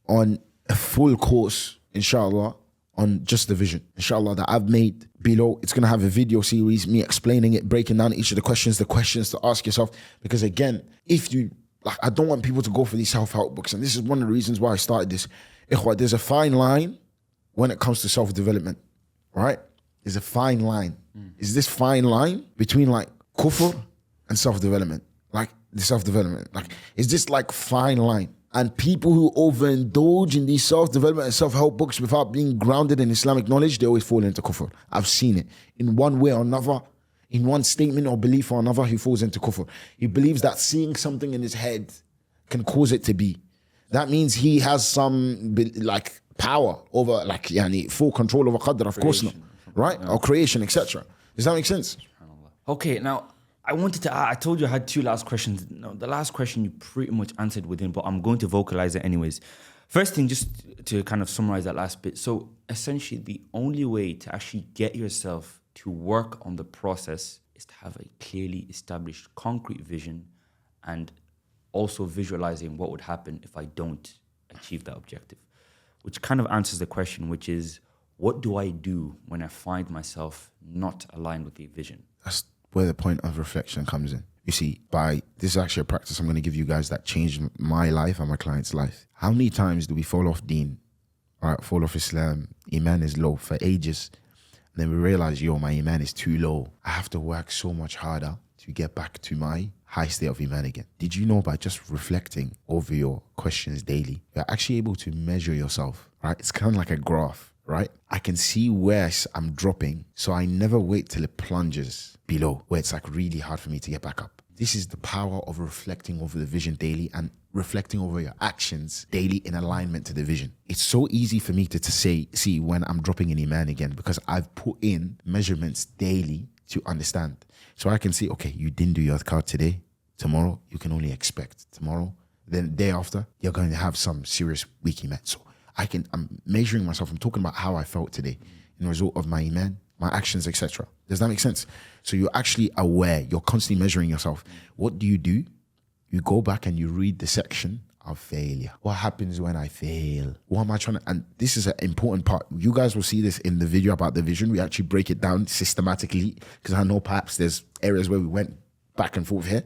on a full course, inshallah, on just the vision, inshallah, that I've made below. It's going to have a video series, me explaining it, breaking down each of the questions to ask yourself. Because again, if you, like, I don't want people to go for these self-help books. And this is one of the reasons why I started this. Ikhwa, there's a fine line when it comes to self-development, right? There's a fine line. Is this fine line between like kufr and self-development? Like the self-development, like, is this like fine line? And people who overindulge in these self-development and self-help books without being grounded in Islamic knowledge, they always fall into kufr. I've seen it in one way or another, in one statement or belief or another, he falls into kufr. He believes that seeing something in his head can cause it to be. That means he has some like power over, like, full control over qadr, of course not, right? Or creation, etc. Does that make sense? Okay, now, I told you I had two last questions. No, the last question you pretty much answered within, but I'm going to vocalize it anyways. First thing, just to kind of summarize that last bit. So essentially, the only way to actually get yourself to work on the process is to have a clearly established concrete vision and also visualizing what would happen if I don't achieve that objective, which kind of answers the question, which is, what do I do when I find myself not aligned with the vision? That's where the point of reflection comes in. You see, this is actually a practice I'm going to give you guys that changed my life and my client's life. How many times do we fall off deen, right? Fall off Islam, iman is low for ages. And then we realize, my iman is too low. I have to work so much harder to get back to my high state of iman again. Did you know by just reflecting over your questions daily, you're actually able to measure yourself, right? It's kind of like a graph, right? I can see where I'm dropping, so I never wait till it plunges below, where it's like really hard for me to get back up. This is the power of reflecting over the vision daily and reflecting over your actions daily in alignment to the vision. It's so easy for me to see when I'm dropping in iman again, because I've put in measurements daily to understand. So I can see, okay, you didn't do your adhkar today. Tomorrow, you can only expect. Tomorrow, then the day after, you're going to have some serious weak iman. So I'm measuring myself. I'm talking about how I felt today in result of my iman, my actions, etc. Does that make sense? So you're actually aware. You're constantly measuring yourself. What do? You go back and you read the section of failure. What happens when I fail? What am I trying to... And this is an important part. You guys will see this in the video about the vision. We actually break it down systematically, because I know perhaps there's areas where we went back and forth here.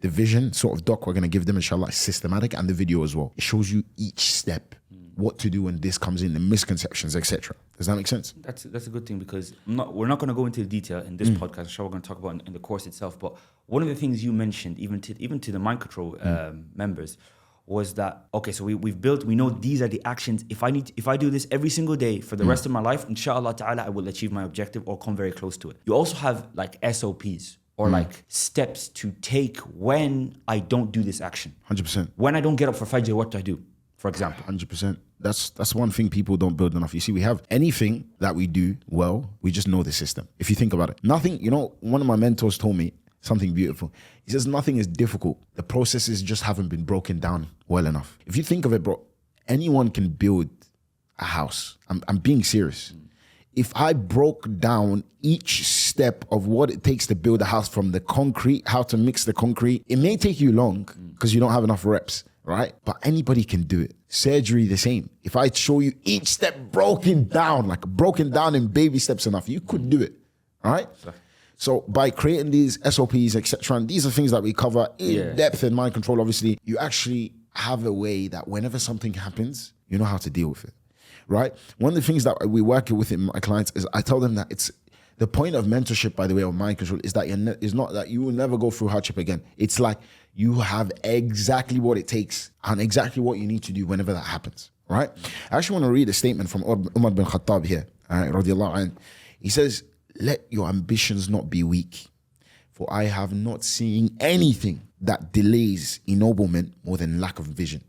The vision sort of doc we're going to give them, inshallah, is systematic, and the video as well. It shows you each step, what to do when this comes in, the misconceptions, etc. Does that make sense? That's a good thing, because we're not going to go into the detail in this podcast. I'm sure we're going to talk about in the course itself. But one of the things you mentioned, even to the mind control members, was that, okay, so we know these are the actions. If I do this every single day for the rest of my life, inshallah ta'ala, I will achieve my objective or come very close to it. You also have like SOPs or like steps to take when I don't do this action. 100%. When I don't get up for Fajr, what do I do? For example. 100%. That's one thing people don't build enough. You see, we have anything that we do well, we just know the system. If you think about it, nothing, one of my mentors told me something beautiful. He says, nothing is difficult. The processes just haven't been broken down well enough. If you think of it, bro, anyone can build a house. I'm being serious. If I broke down each step of what it takes to build a house, from the concrete, how to mix the concrete, it may take you long because you don't have enough reps, right? But anybody can do it. Surgery, the same. If I show you each step broken down in baby steps enough, you could do it, all right? So by creating these SOPs, etc., and these are things that we cover in depth in mind control, obviously, you actually have a way that whenever something happens, you know how to deal with it, right? One of the things that we work with in my clients is I tell them that it's the point of mentorship, by the way, of mind control, is that is not that you will never go through hardship again. It's like you have exactly what it takes and exactly what you need to do whenever that happens, right? I actually want to read a statement from Umar bin Khattab here, radiallahu anhu. He says, let your ambitions not be weak, for I have not seen anything that delays ennoblement more than lack of ambition.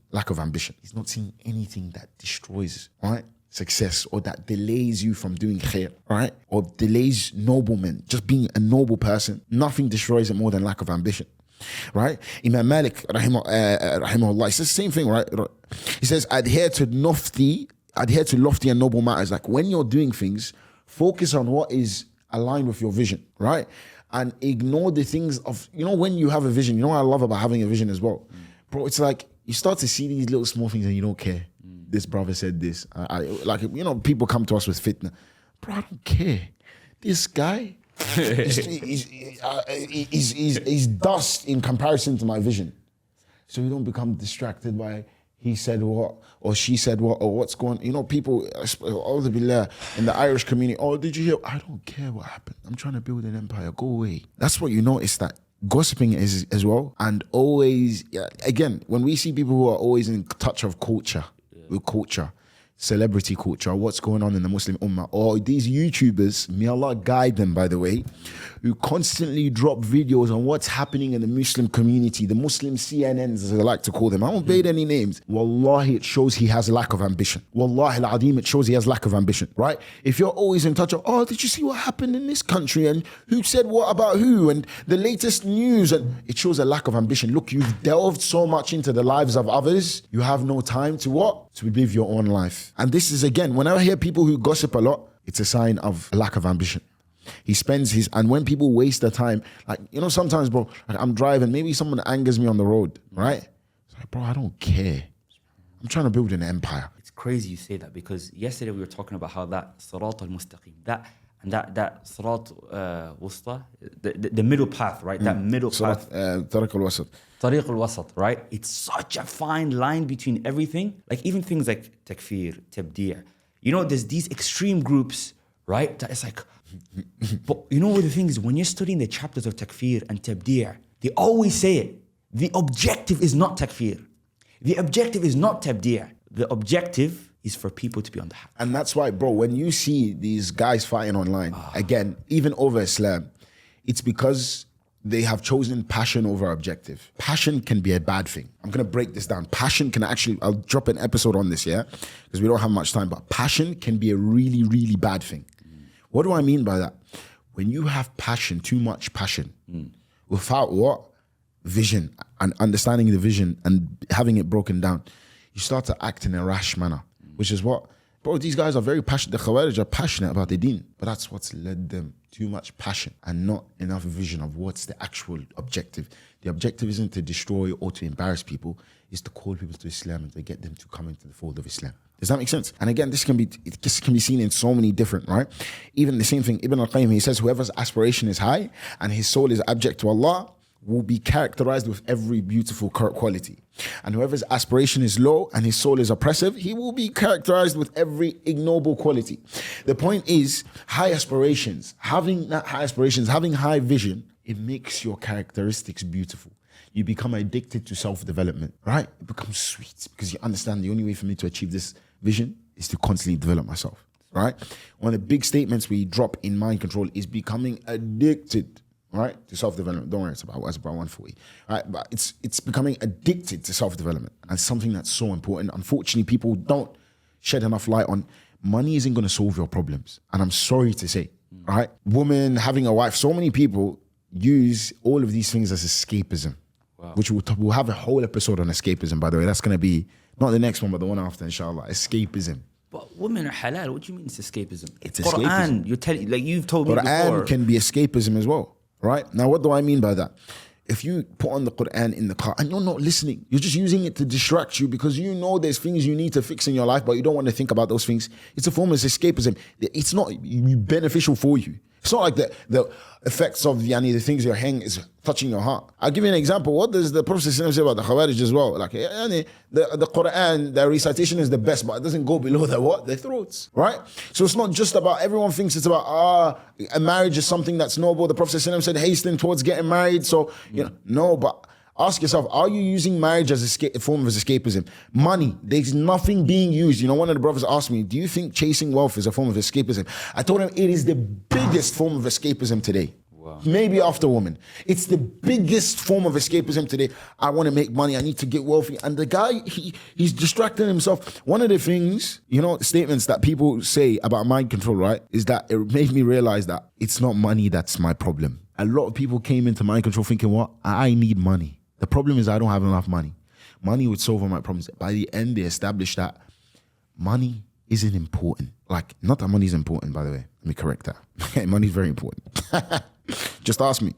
He's not seeing anything that destroys, right, success, or that delays you from doing khair, right, or delays noblement, just being a noble person. Nothing destroys it more than lack of ambition, right? Imam Malik, rahimahullah, he says the same thing, right? He says, adhere to lofty and noble matters. Like when you're doing things, focus on what is aligned with your vision, right? And ignore the things of, when you have a vision, what I love about having a vision as well, bro, it's like you start to see these little small things and you don't care. This brother said this. People come to us with fitna. Bro, I don't care. This guy, he's dust in comparison to my vision. So you don't become distracted by he said what, or she said what, or what's going on. People, in the Irish community, oh, did you hear? I don't care what happened. I'm trying to build an empire. Go away. That's what you notice, that gossiping is as well. And always, again, when we see people who are always in touch of culture, with culture, celebrity culture, what's going on in the Muslim Ummah, or these YouTubers, may Allah guide them, by the way, who constantly drop videos on what's happening in the Muslim community, the Muslim CNNs, as I like to call them. I won't bait any names. Wallahi, it shows he has lack of ambition. Wallahi al-Adim, it shows he has lack of ambition, right? If you're always in touch of, oh, did you see what happened in this country? And who said what about who? And the latest news, and it shows a lack of ambition. Look, you've delved so much into the lives of others, you have no time to what? To live your own life. And this is, again, whenever I hear people who gossip a lot, it's a sign of a lack of ambition. He spends and when people waste their time, sometimes, bro, I'm driving, maybe someone angers me on the road, right? It's like, bro, I don't care. I'm trying to build an empire. It's crazy you say that, because yesterday we were talking about how that sirat al-mustaqim, that sirat wusta, the middle path, right? That middle path. Tariq al-wasat. Tariq al-wasat, right? It's such a fine line between everything. Like even things like takfir, tabdi'. There's these extreme groups, right? That it's like, but what the thing is, when you're studying the chapters of takfir and tabdi', they always say it. The objective is not takfir. The objective is not tabdi'. The objective is for people to be on the haqq. And that's why, bro, when you see these guys fighting online, again, even over Islam, it's because they have chosen passion over objective. Passion can be a bad thing. I'm going to break this down. Passion can actually, I'll drop an episode on this, yeah? Because we don't have much time, but passion can be a really, really bad thing. What do I mean by that? When you have passion, too much passion, without what? Vision, and understanding the vision and having it broken down, you start to act in a rash manner, which is what? Bro, these guys are very passionate. The Khawarij are passionate about the deen, but that's what's led them. Too much passion and not enough vision of what's the actual objective. The objective isn't to destroy or to embarrass people, it's to call people to Islam and to get them to come into the fold of Islam. Does that make sense? And again, this can be seen in so many different, right? Even the same thing, Ibn al-Qayyim, he says, whoever's aspiration is high and his soul is abject to Allah will be characterized with every beautiful quality. And whoever's aspiration is low and his soul is oppressive, he will be characterized with every ignoble quality. The point is, high aspirations, having high vision, it makes your characteristics beautiful. You become addicted to self-development, right? It becomes sweet because you understand the only way for me to achieve this vision is to constantly develop myself, right? One of the big statements we drop in mind control is becoming addicted, right, to self-development. Don't worry, it's about 140, right? But it's becoming addicted to self-development, and something that's so important. Unfortunately, people don't shed enough light on. Money isn't going to solve your problems, and I'm sorry to say, right? Woman, having a wife, so many people use all of these things as escapism, which we'll have a whole episode on escapism, by the way. That's going to be not the next one, but the one after, inshallah. Escapism. But women are halal. What do you mean it's escapism? It's Quran, escapism. You've told me before. Quran can be escapism as well, right? Now, what do I mean by that? If you put on the Quran in the car and you're not listening, you're just using it to distract you because you know there's things you need to fix in your life, but you don't want to think about those things. It's a form of escapism. It's not beneficial for you. It's not like the effects of the things you're hanging is touching your heart. I'll give you an example. What does the Prophet say about the Khawarij as well? Like the Quran, the recitation is the best, but it doesn't go below the throats, right? So it's not just about, everyone thinks it's about a marriage is something that's noble. The Prophet said hasten towards getting married. So no, but ask yourself, are you using marriage as a form of escapism? Money, there's nothing being used. One of the brothers asked me, do you think chasing wealth is a form of escapism? I told him it is the biggest form of escapism today. Wow. Maybe after woman. It's the biggest form of escapism today. I want to make money. I need to get wealthy. And the guy, he's distracting himself. One of the things, statements that people say about mind control, right, is that it made me realize that it's not money that's my problem. A lot of people came into mind control thinking, what? I need money. The problem is I don't have enough money. Money would solve all my problems. By the end, they established that money isn't important. Like, not that money is important, by the way. Let me correct that. Money is very important. Just ask me.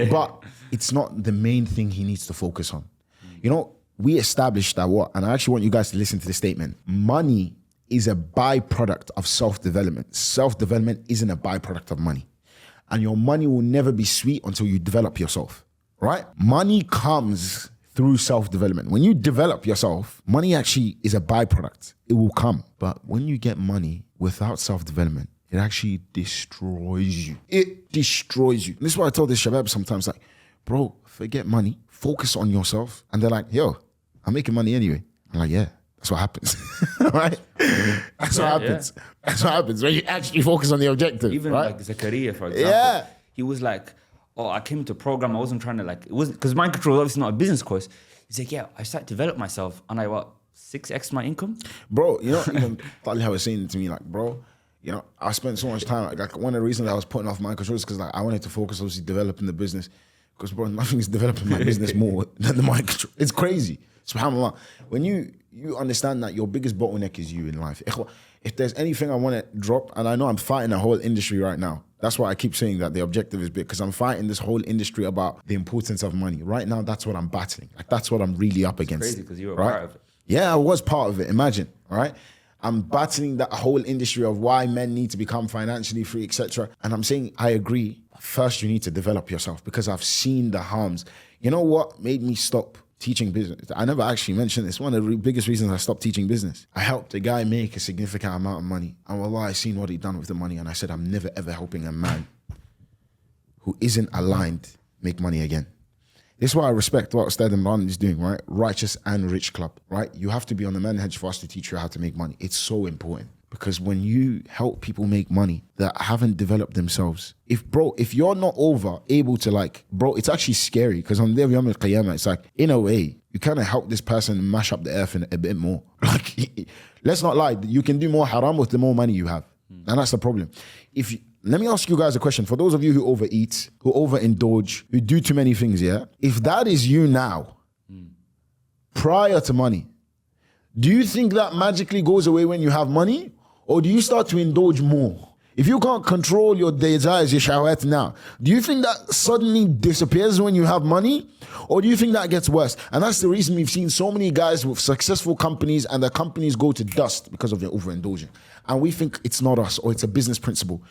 But it's not the main thing he needs to focus on. We established that what? And I actually want you guys to listen to this statement. Money is a byproduct of self-development. Self-development isn't a byproduct of money. And your money will never be sweet until you develop yourself. Right? Money comes through self-development. When you develop yourself, money actually is a byproduct. It will come. But when you get money without self-development, it actually destroys you. It destroys you. And this is why I tell this shabab sometimes, like, bro, forget money. Focus on yourself. And they're like, yo, I'm making money anyway. I'm like, yeah, that's what happens. Right? That's what happens. Yeah. That's what happens when you actually focus on the objective. Even right? like Zakaria, for example. He was like, I came to a program, I wasn't trying to it wasn't, because mind control is obviously not a business course. He's like, I started to develop myself and I 6x my income? Bro, even Talha was saying to me, like, bro, I spent so much time, like one of the reasons I was putting off mind control is because I wanted to focus obviously developing the business. Because bro, nothing's developing my business more than the mind control. It's crazy. SubhanAllah. When you understand that your biggest bottleneck is you in life. If there's anything I want to drop, and I know I'm fighting a whole industry right now. That's why I keep saying that the objective is big, because I'm fighting this whole industry about the importance of money. Right now, that's what I'm battling. Like, that's what I'm really up against. It's crazy because you were part of it. Yeah, I was part of it. Imagine, all right? I'm battling that whole industry of why men need to become financially free, etc. And I'm saying, I agree. First, you need to develop yourself, because I've seen the harms. You know what made me stop teaching business? I never actually mentioned this. One of the biggest reasons I stopped teaching business. I helped a guy make a significant amount of money. And wallah, I seen what he done with the money. And I said, I'm never ever helping a man who isn't aligned make money again. This is why I respect what Ustad Imran is doing, right? Righteous and Rich Club, right? You have to be on the manhaj for us to teach you how to make money. It's so important. Because when you help people make money that haven't developed themselves, if you're not able to it's actually scary, because on the day of Yawm al-Qiyamah, it's like, in a way, you kind of help this person mash up the earth a bit more. Like, let's not lie, you can do more haram with the more money you have. And that's the problem. Let me ask you guys a question. For those of you who overeat, who overindulge, who do too many things, yeah? If that is you now, prior to money, do you think that magically goes away when you have money? Or do you start to indulge more? If you can't control your desires, your shahwat now, do you think that suddenly disappears when you have money? Or do you think that gets worse? And that's the reason we've seen so many guys with successful companies and the companies go to dust because of their overindulging. And we think it's not us, or it's a business principle.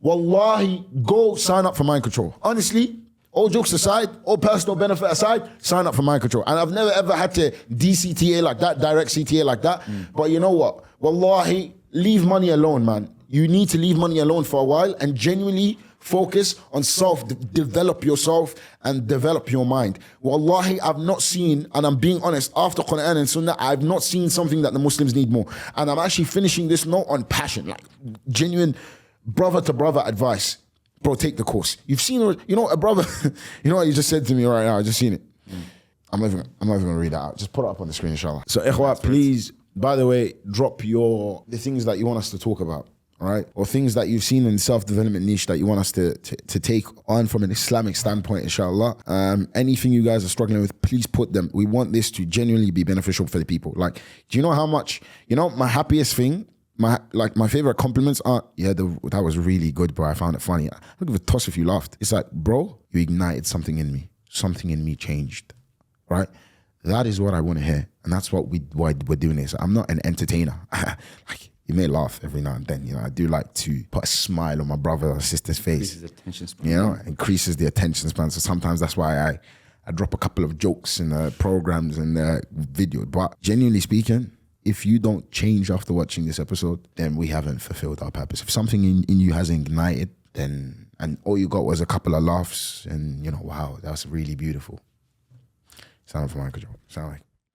Wallahi, go sign up for mind control. Honestly, all jokes aside, all personal benefit aside, sign up for mind control. And I've never ever had to DCTA like that, direct CTA like that. But you know what? Wallahi, leave money alone, man. You need to leave money alone for a while and genuinely focus on develop yourself and develop your mind. Wallahi, I've not seen, and I'm being honest, after Quran and Sunnah, I've not seen something that the Muslims need more. And I'm actually finishing this note on passion, like genuine brother to brother advice. Bro, take the course. You've seen, a brother, you know what you just said to me right now, I just seen it. I'm not even gonna read that out. Just put it up on the screen, inshallah. So, ikhwa, please, by the way, drop the things that you want us to talk about. All right, or things that you've seen in self-development niche that you want us to take on from an Islamic standpoint, inshallah. Anything you guys are struggling with, please put them. We want this to genuinely be beneficial for the people. Like, do you know how much, my happiest thing, my favorite compliments are, that was really good, bro. I found it funny. I don't give a toss if you laughed. It's like, bro, you ignited something in me. Something in me changed, right? That is what I want to hear. And that's why we're doing this. I'm not an entertainer. You may laugh every now and then. I do like to put a smile on my brother or sister's face. Increases attention span. Increases the attention span. So sometimes that's why I drop a couple of jokes in the programs and the video. But genuinely speaking, if you don't change after watching this episode, then we haven't fulfilled our purpose. If something in you has ignited, then, and all you got was a couple of laughs and, wow, that's really beautiful. Sound for my control. Sound like.